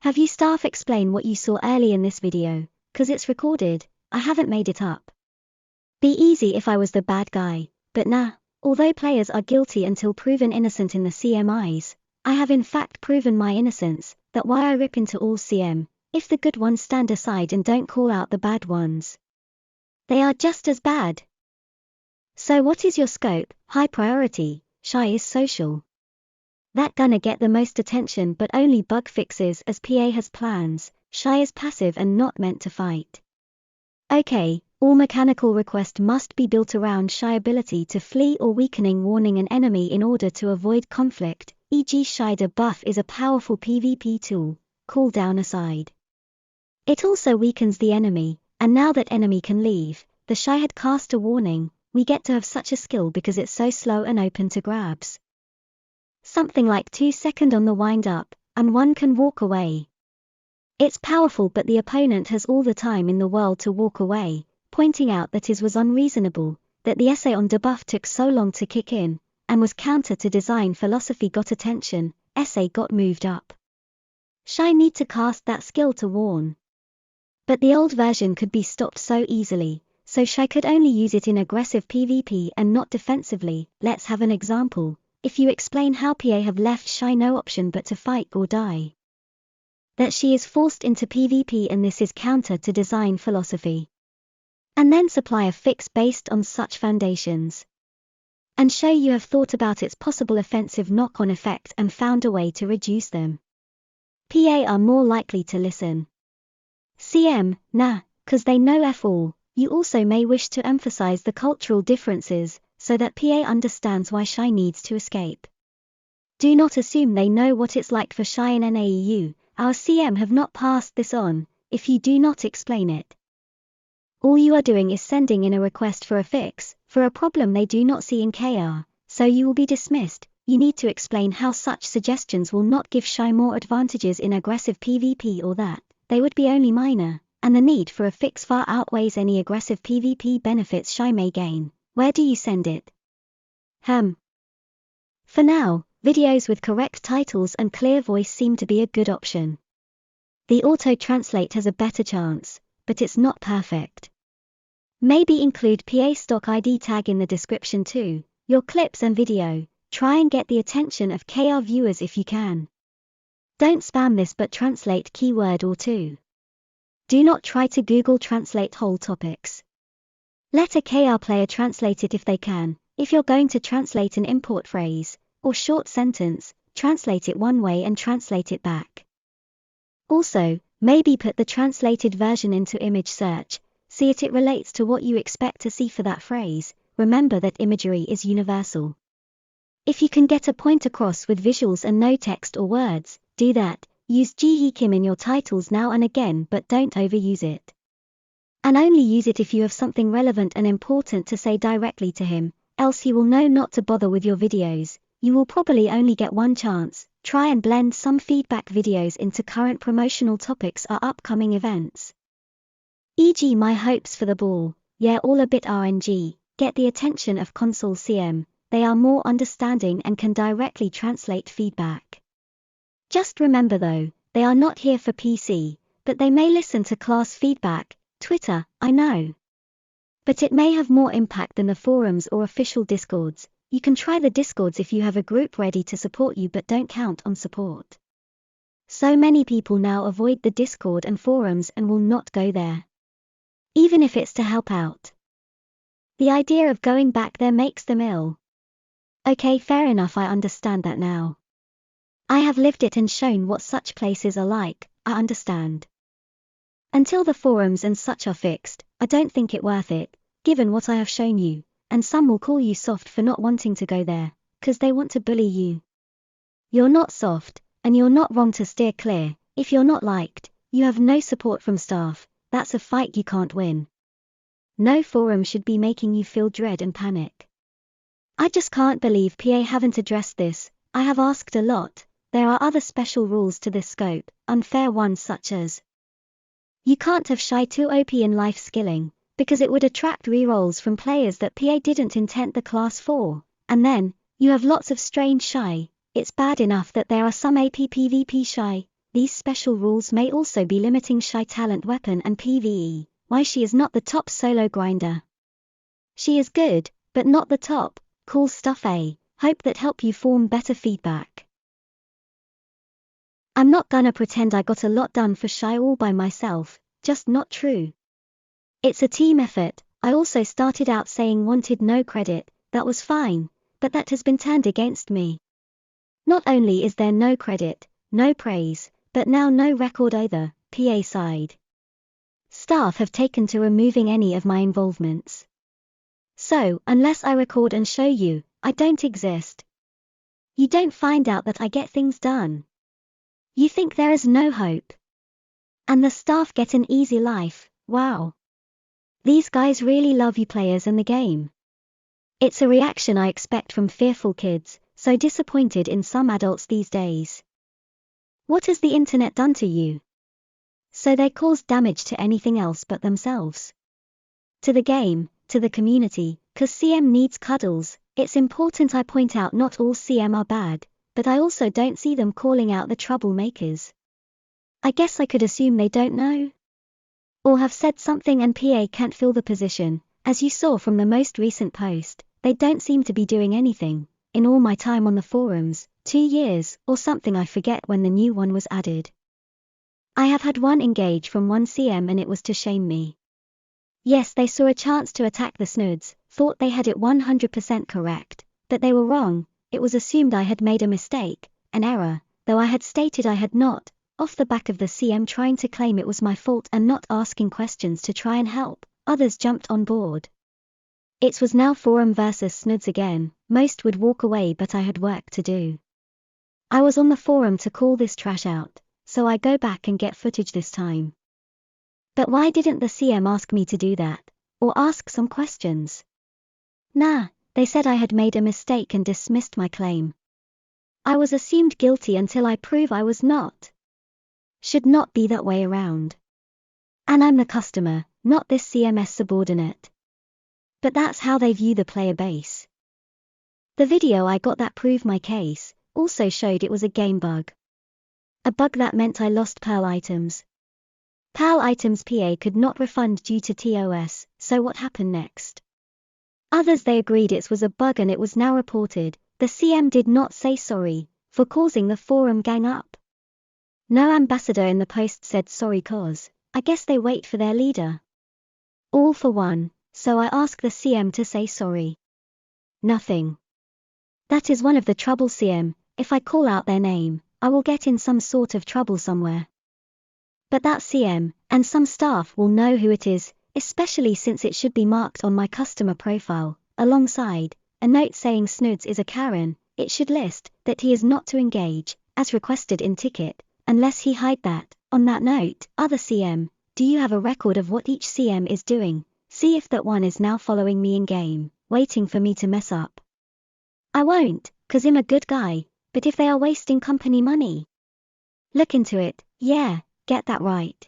Have you staff explain what you saw early in this video, cause it's recorded, I haven't made it up. Be easy if I was the bad guy, but nah, although players are guilty until proven innocent in the CMIs, I have in fact proven my innocence, that why I rip into all CM, if the good ones stand aside and don't call out the bad ones. They are just as bad. So what is your scope? High priority, Shai is social. That gonna get the most attention but only bug fixes as PA has plans. Shai is passive and not meant to fight. Okay, all mechanical request must be built around Shai ability to flee or weakening warning an enemy in order to avoid conflict, e.g. Shai debuff is a powerful PvP tool, cooldown aside. It also weakens the enemy, and now that enemy can leave, the Shai had cast a warning, we get to have such a skill because it's so slow and open to grabs. Something like 2 seconds on the wind up, and one can walk away. It's powerful but the opponent has all the time in the world to walk away, pointing out that his was unreasonable, that the essay on debuff took so long to kick in, and was counter to design philosophy got attention, essay got moved up. Shai need to cast that skill to warn. But the old version could be stopped so easily, so Shai could only use it in aggressive PvP and not defensively. Let's have an example. If you explain how PA have left Shai no option but to fight or die. That she is forced into PvP and this is counter to design philosophy. And then supply a fix based on such foundations. And show you have thought about its possible offensive knock-on effect and found a way to reduce them. PA are more likely to listen. CM, nah, cause they know F all. You also may wish to emphasize the cultural differences, so that PA understands why Shai needs to escape. Do not assume they know what it's like for Shai in NAEU, our CM have not passed this on, if you do not explain it. All you are doing is sending in a request for a fix, for a problem they do not see in KR, so you will be dismissed. You need to explain how such suggestions will not give Shai more advantages in aggressive PvP or that they would be only minor, and the need for a fix far outweighs any aggressive PvP benefits Shai may gain. Where do you send it? For now, videos with correct titles and clear voice seem to be a good option. The auto-translate has a better chance, but it's not perfect. Maybe include PA stock ID tag in the description too. Your clips and video, try and get the attention of KR viewers if you can. Don't spam this but translate keyword or two. Do not try to Google Translate whole topics. Let a KR player translate it if they can. If you're going to translate an import phrase, or short sentence, translate it one way and translate it back. Also, maybe put the translated version into image search, see it relates to what you expect to see for that phrase. Remember that imagery is universal. If you can get a point across with visuals and no text or words, do that. Use Jea-Hee Kim in your titles now and again but don't overuse it. And only use it if you have something relevant and important to say directly to him, else he will know not to bother with your videos. You will probably only get one chance. Try and blend some feedback videos into current promotional topics or upcoming events. E.g. my hopes for the ball, yeah, all a bit RNG, get the attention of console CM, they are more understanding and can directly translate feedback. Just remember though, they are not here for PC, but they may listen to class feedback. Twitter, I know. But it may have more impact than the forums or official discords. You can try the discords if you have a group ready to support you but don't count on support. So many people now avoid the Discord and forums and will not go there, even if it's to help out. The idea of going back there makes them ill. Okay, fair enough, I understand that now. I have lived it and shown what such places are like, I understand. Until the forums and such are fixed, I don't think it worth it, given what I have shown you, and some will call you soft for not wanting to go there, 'cause they want to bully you. You're not soft, and you're not wrong to steer clear. If you're not liked, you have no support from staff, that's a fight you can't win. No forum should be making you feel dread and panic. I just can't believe PA haven't addressed this. I have asked a lot. There are other special rules to this scope, unfair ones such as you can't have Shai too OP in life skilling, because it would attract rerolls from players that PA didn't intend the class for, and then, you have lots of strange Shai. It's bad enough that there are some AP PvP Shai. These special rules may also be limiting Shai talent weapon and PvE, why she is not the top solo grinder. She is good, but not the top. Cool stuff, hope that help you form better feedback. I'm not gonna pretend I got a lot done for Shai all by myself, just not true. It's a team effort. I also started out saying wanted no credit, that was fine, but that has been turned against me. Not only is there no credit, no praise, but now no record either, PA side. Staff have taken to removing any of my involvements. So, unless I record and show you, I don't exist. You don't find out that I get things done. You think there is no hope. And the staff get an easy life, wow. These guys really love you players and the game. It's a reaction I expect from fearful kids, so disappointed in some adults these days. What has the internet done to you? So they cause damage to anything else but themselves. To the game, to the community, 'cause CM needs cuddles. It's important I point out not all CM are bad, but I also don't see them calling out the troublemakers. I guess I could assume they don't know. Or have said something and PA can't fill the position. As you saw from the most recent post, they don't seem to be doing anything. In all my time on the forums, 2 years, or something, I forget when the new one was added. I have had one engage from one CM and it was to shame me. Yes, they saw a chance to attack the Snoods, thought they had it 100% correct, but they were wrong. It was assumed I had made a mistake, an error, though I had stated I had not, off the back of the CM trying to claim it was my fault and not asking questions to try and help. Others jumped on board. It was now forum versus Snoods again. Most would walk away, but I had work to do. I was on the forum to call this trash out, so I go back and get footage this time. But why didn't the CM ask me to do that, or ask some questions? Nah, they said I had made a mistake and dismissed my claim. I was assumed guilty until I prove I was not. Should not be that way around. And I'm the customer, not this CMS subordinate. But that's how they view the player base. The video I got that proved my case also showed it was a game bug. A bug that meant I lost Pearl items. Pearl items PA could not refund due to TOS, so what happened next? Others they agreed it was a bug and it was now reported. The CM did not say sorry for causing the forum gang up. No ambassador in the post said sorry, cause I guess they wait for their leader. All for one, so I ask the CM to say sorry. Nothing. That is one of the trouble CM. If I call out their name, I will get in some sort of trouble somewhere. But that CM, and some staff will know who it is, especially since it should be marked on my customer profile, alongside a note saying Snoods is a Karen. It should list that he is not to engage, as requested in ticket, unless he hide that. On that note, other CM, do you have a record of what each CM is doing? See if that one is now following me in game, waiting for me to mess up. I won't, 'cause I'm a good guy, but if they are wasting company money, look into it. Yeah, get that right.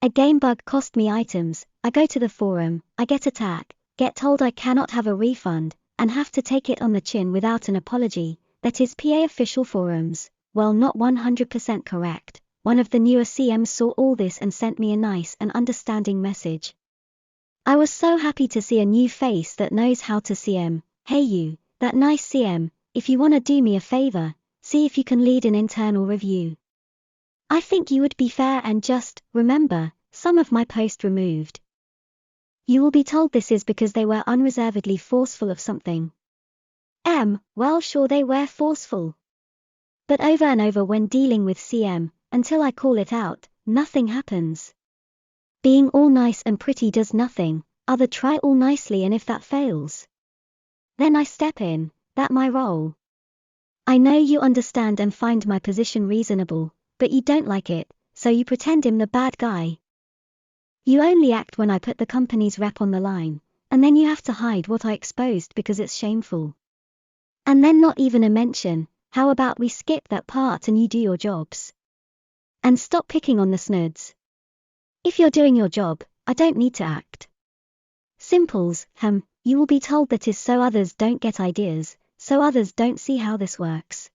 A game bug cost me items. I go to the forum, I get attacked, get told I cannot have a refund, and have to take it on the chin without an apology. That is PA official forums. Well, not 100% correct. One of the newer CMs saw all this and sent me a nice and understanding message. I was so happy to see a new face that knows how to CM. Hey you, that nice CM, if you wanna do me a favor, see if you can lead an internal review. I think you would be fair and just remember some of my posts removed. You will be told this is because they were unreservedly forceful of something. Well, sure, they were forceful. But over and over when dealing with CM, until I call it out, nothing happens. Being all nice and pretty does nothing, other try all nicely, and if that fails, then I step in, that my role. I know you understand and find my position reasonable, but you don't like it, so you pretend I'm the bad guy. You only act when I put the company's rep on the line, and then you have to hide what I exposed because it's shameful. And then not even a mention. How about we skip that part and you do your jobs? And stop picking on the Snoods. If you're doing your job, I don't need to act. Simples, you will be told that is so others don't get ideas, so others don't see how this works.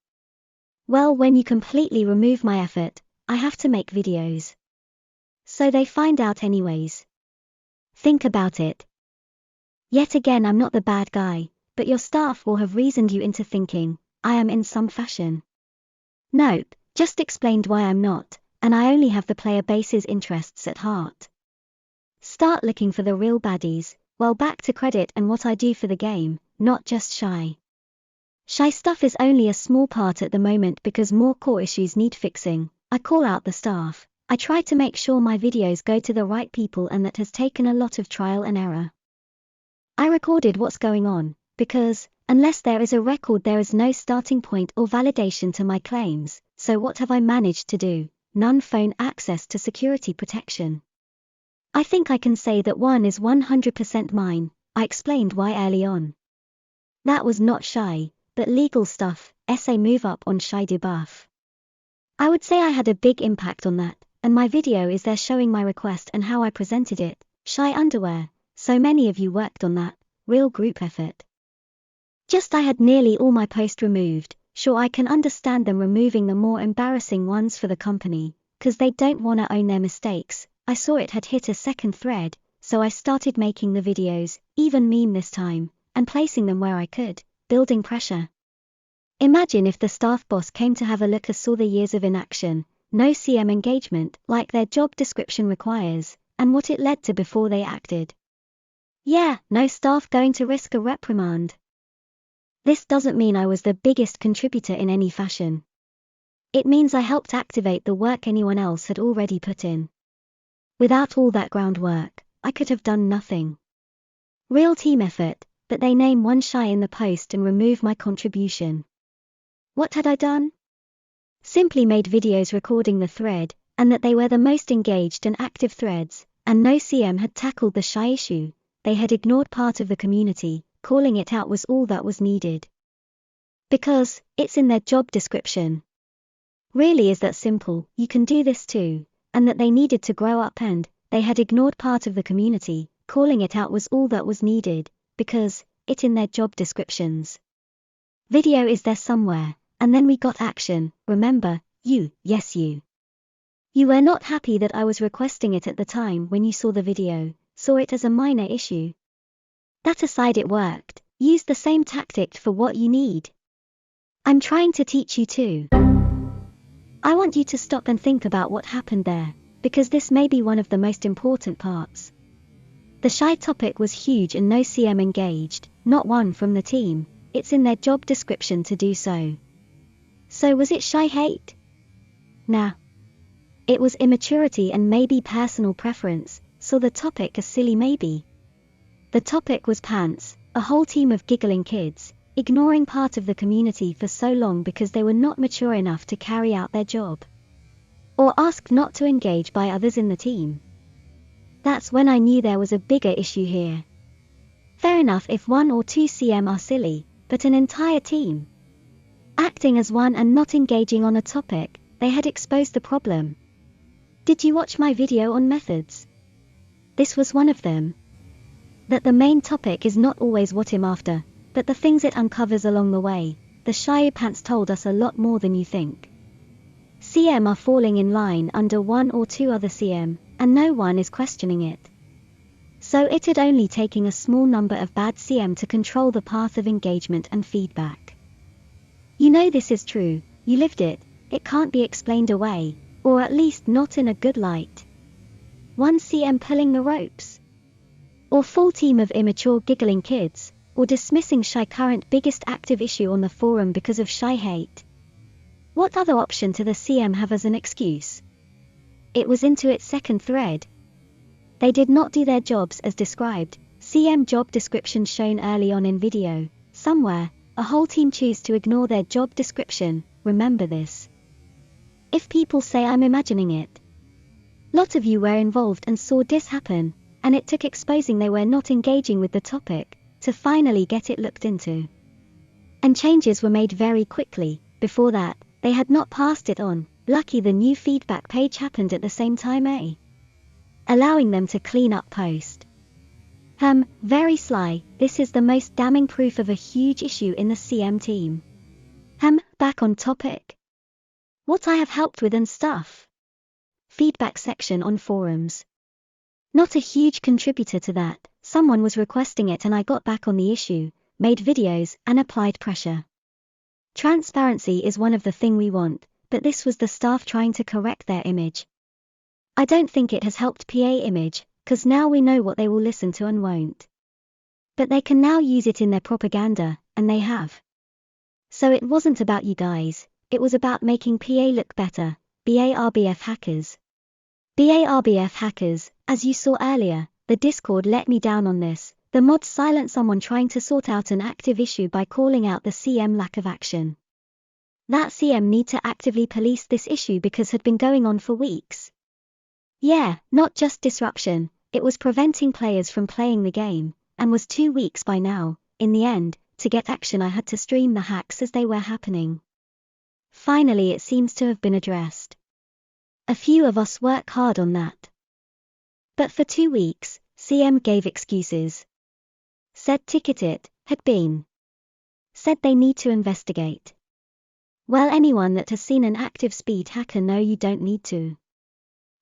Well, when you completely remove my effort, I have to make videos. So they find out anyways. Think about it. Yet again, I'm not the bad guy, but your staff will have reasoned you into thinking I am in some fashion. Nope, just explained why I'm not, and I only have the player base's interests at heart. Start looking for the real baddies. Well, back to credit and what I do for the game, not just Shai. Shai stuff is only a small part at the moment because more core issues need fixing. I call out the staff. I try to make sure my videos go to the right people, and that has taken a lot of trial and error. I recorded what's going on, because, unless there is a record, there is no starting point or validation to my claims. So what have I managed to do? None. Phone access to security protection. I think I can say that one is 100% mine. I explained why early on. That was not Shai, but legal stuff. Essay move up on Shai debuff. I would say I had a big impact on that, and my video is there showing my request and how I presented it. Shai underwear. So many of you worked on that. Real group effort. Just I had nearly all my posts removed. Sure, I can understand them removing the more embarrassing ones for the company, cause they don't wanna own their mistakes. I saw it had hit a second thread, so I started making the videos, even meme this time, and placing them where I could, building pressure. Imagine if the staff boss came to have a look and saw the years of inaction, no CM engagement like their job description requires, and what it led to before they acted. Yeah, no staff going to risk a reprimand. This doesn't mean I was the biggest contributor in any fashion. It means I helped activate the work anyone else had already put in. Without all that groundwork, I could have done nothing. Real team effort, but they name one Shai in the post and remove my contribution. What had I done? Simply made videos recording the thread, and that they were the most engaged and active threads, and no CM had tackled the Shai issue. They had ignored part of the community. Calling it out was all that was needed. Because, it's in their job description. Really is that simple. You can do this too. And that they needed to grow up, and they had ignored part of the community. Calling it out was all that was needed, because it's in their job descriptions. Video is there somewhere, and then we got action. Remember, yes you. You were not happy that I was requesting it at the time when you saw the video, saw it as a minor issue. That aside, it worked. Use the same tactic for what you need. I'm trying to teach you too. I want you to stop and think about what happened there, because this may be one of the most important parts. The Shai topic was huge and no CM engaged, not one from the team. It's in their job description to do so. So was it Shai hate? Nah. It was immaturity and maybe personal preference, so the topic a silly maybe. The topic was pants, a whole team of giggling kids, ignoring part of the community for so long because they were not mature enough to carry out their job. Or asked not to engage by others in the team. That's when I knew there was a bigger issue here. Fair enough if 1 or 2 CM are silly, but an entire team acting as one and not engaging on a topic, they had exposed the problem. Did you watch my video on methods? This was one of them. That the main topic is not always what I'm after, but the things it uncovers along the way. The Shai pants told us a lot more than you think. CM are falling in line under 1 or 2 other CM, and no one is questioning it. So it had only taken a small number of bad CM to control the path of engagement and feedback. You know this is true, you lived it, it can't be explained away, Or at least not in a good light. One CM pulling the ropes. Or full team of immature giggling kids, or dismissing Shai current biggest active issue on the forum because of Shai hate. What other option to the CM have as an excuse? It was into its second thread. They did not do their jobs as described. CM job description shown early on in video. Somewhere, a whole team choose to ignore their job description. Remember this. If people say I'm imagining it. Lot of you were involved and saw this happen, and it took exposing they were not engaging with the topic, to finally get it looked into. And changes were made very quickly. Before that, they had not passed it on. Lucky the new feedback page happened at the same time, allowing them to clean up post. Very sly. This is the most damning proof of a huge issue in the CM team. Back on topic. What I have helped with and stuff. Feedback section on forums. Not a huge contributor to that. Someone was requesting it and I got back on the issue, made videos and applied pressure. Transparency is one of the thing we want, but this was the staff trying to correct their image. I don't think it has helped PA image, cause now we know what they will listen to and won't. But they can now use it in their propaganda, and they have. So it wasn't about you guys, it was about making PA look better. BARBF hackers. BARBF hackers, as you saw earlier, the Discord let me down on this. The mods silent someone trying to sort out an active issue by calling out the CM lack of action. That CM need to actively police this issue because had been going on for weeks. Yeah, not just disruption, it was preventing players from playing the game, and was 2 weeks by now. In the end, to get action I had to stream the hacks as they were happening. Finally it seems to have been addressed. A few of us work hard on that. But for 2 weeks, CM gave excuses. Said ticket it, had been. Said they need to investigate. Well, anyone that has seen an active speed hacker know you don't need to.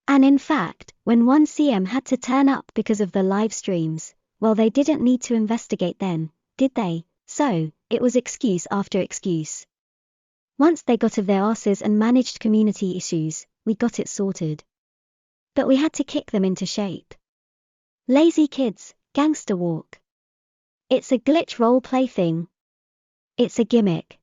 And in fact, when one CM had to turn up because of the live streams, well they didn't need to investigate then, did they? So, it was excuse after excuse. Once they got of their asses and managed community issues, we got it sorted. But we had to kick them into shape. Lazy kids, gangster walk. It's a glitch role-play thing. It's a gimmick.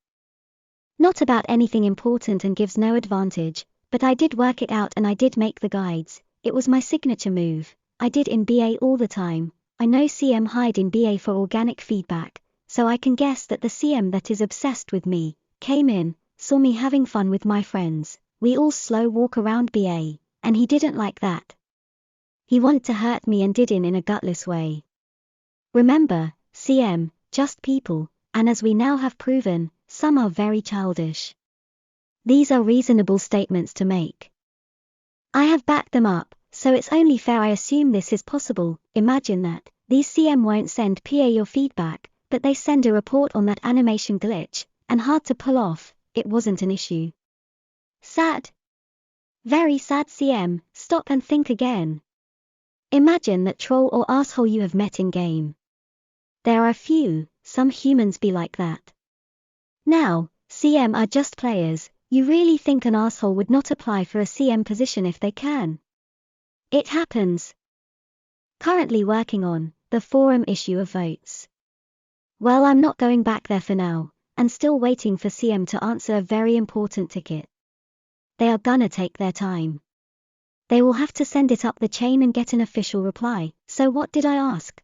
Not about anything important and gives no advantage, but I did work it out and I did make the guides. It was my signature move. I did in BA all the time. I know CM hide in BA for organic feedback, so I can guess that the CM that is obsessed with me, came in, saw me having fun with my friends. We all slow walk around BA, and he didn't like that. He wanted to hurt me and did in a gutless way. Remember, CM, just people, and as we now have proven, some are very childish. These are reasonable statements to make. I have backed them up, so it's only fair I assume this is possible. Imagine that, these CM won't send PA your feedback, but they send a report on that animation glitch, and hard to pull off, it wasn't an issue. Sad. Very sad CM, stop and think again. Imagine that troll or asshole you have met in game. There are few, some humans be like that. Now, CM are just players. You really think an asshole would not apply for a CM position if they can? It happens. Currently working on the forum issue of votes. Well, I'm not going back there for now, and still waiting for CM to answer a very important ticket. They are gonna take their time. They will have to send it up the chain and get an official reply. So what did I ask?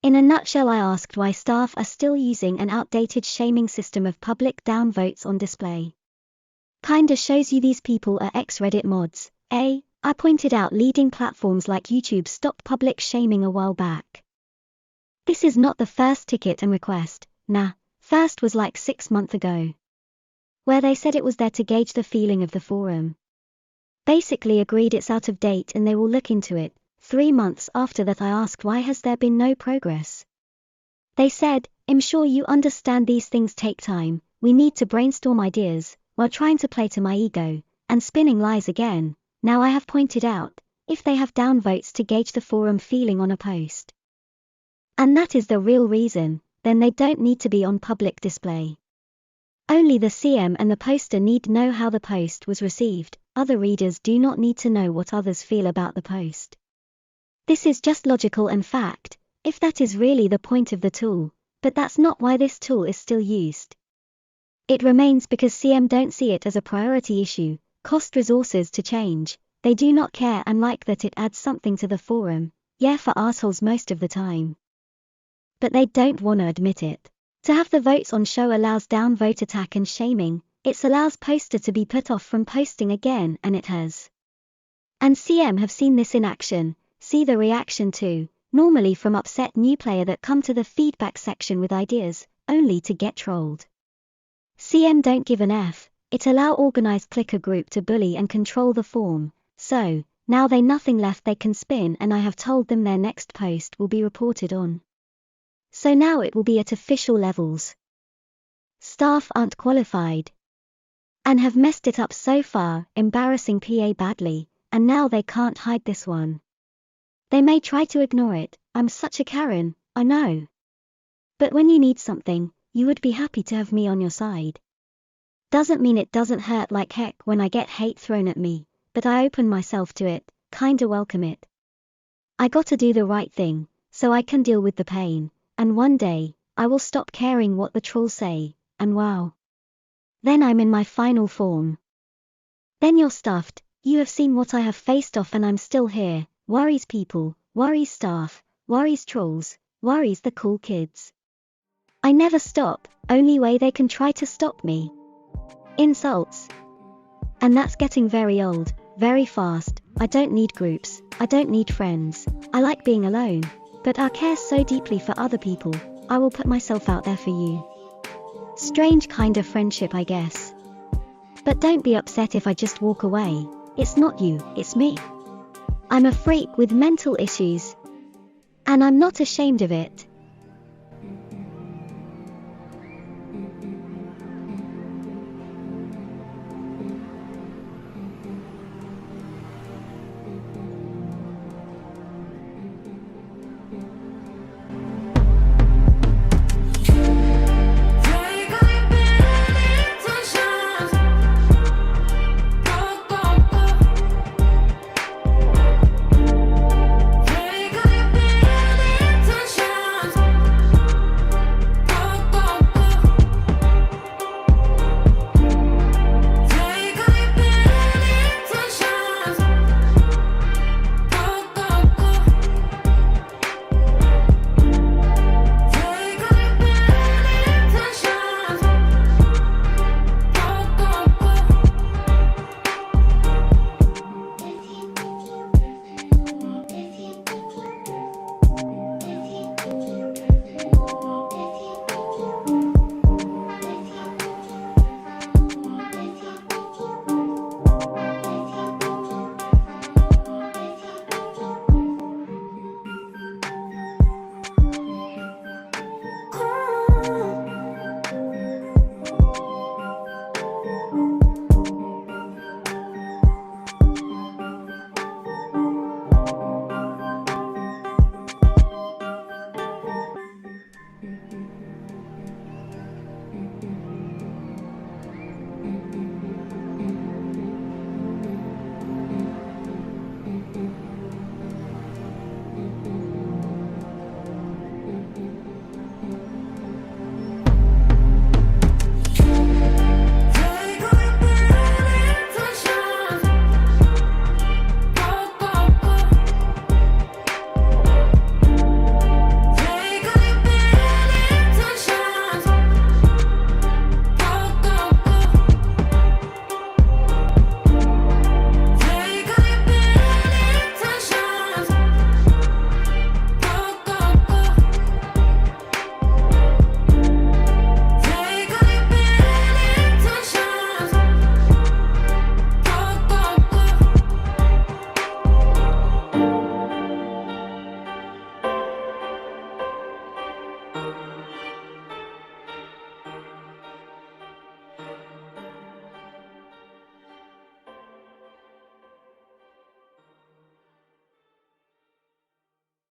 In a nutshell, I asked why staff are still using an outdated shaming system of public down votes on display. Kinda shows you these people are ex-Reddit mods. I pointed out leading platforms like YouTube stopped public shaming a while back. This is not the first ticket and request, nah, first was like 6 months ago. Where they said it was there to gauge the feeling of the forum. Basically agreed it's out of date and they will look into it. 3 months after that I asked why has there been no progress. They said, I'm sure you understand these things take time, we need to brainstorm ideas, while trying to play to my ego, and spinning lies again. Now I have pointed out, if they have downvotes to gauge the forum feeling on a post. And that is the real reason, then they don't need to be on public display. Only the CM and the poster need know how the post was received, other readers do not need to know what others feel about the post. This is just logical and fact, if that is really the point of the tool, but that's not why this tool is still used. It remains because CM don't see it as a priority issue, cost resources to change, they do not care and like that it adds something to the forum, yeah for assholes most of the time. But they don't wanna admit it. To have the votes on show allows down vote attack and shaming, it allows poster to be put off from posting again and it has. And CM have seen this in action, see the reaction too, normally from upset new player that come to the feedback section with ideas, only to get trolled. CM don't give an F, it allow organized clicker group to bully and control the form, so, now they nothing left they can spin and I have told them their next post will be reported on. So now it will be at official levels. Staff aren't qualified. And have messed it up so far, embarrassing PA badly, and now they can't hide this one. They may try to ignore it, I'm such a Karen, I know. But when you need something, you would be happy to have me on your side. Doesn't mean it doesn't hurt like heck when I get hate thrown at me, but I open myself to it, kinda welcome it. I gotta do the right thing, so I can deal with the pain, and one day, I will stop caring what the trolls say, and wow. Then I'm in my final form. Then you're stuffed, you have seen what I have faced off and I'm still here, worries people, worries staff, worries trolls, worries the cool kids. I never stop, only way they can try to stop me. Insults. And that's getting very old, very fast, I don't need groups, I don't need friends, I like being alone, but I care so deeply for other people, I will put myself out there for you. Strange kind of friendship I guess. But don't be upset if I just walk away, it's not you, it's me. I'm a freak with mental issues. And I'm not ashamed of it.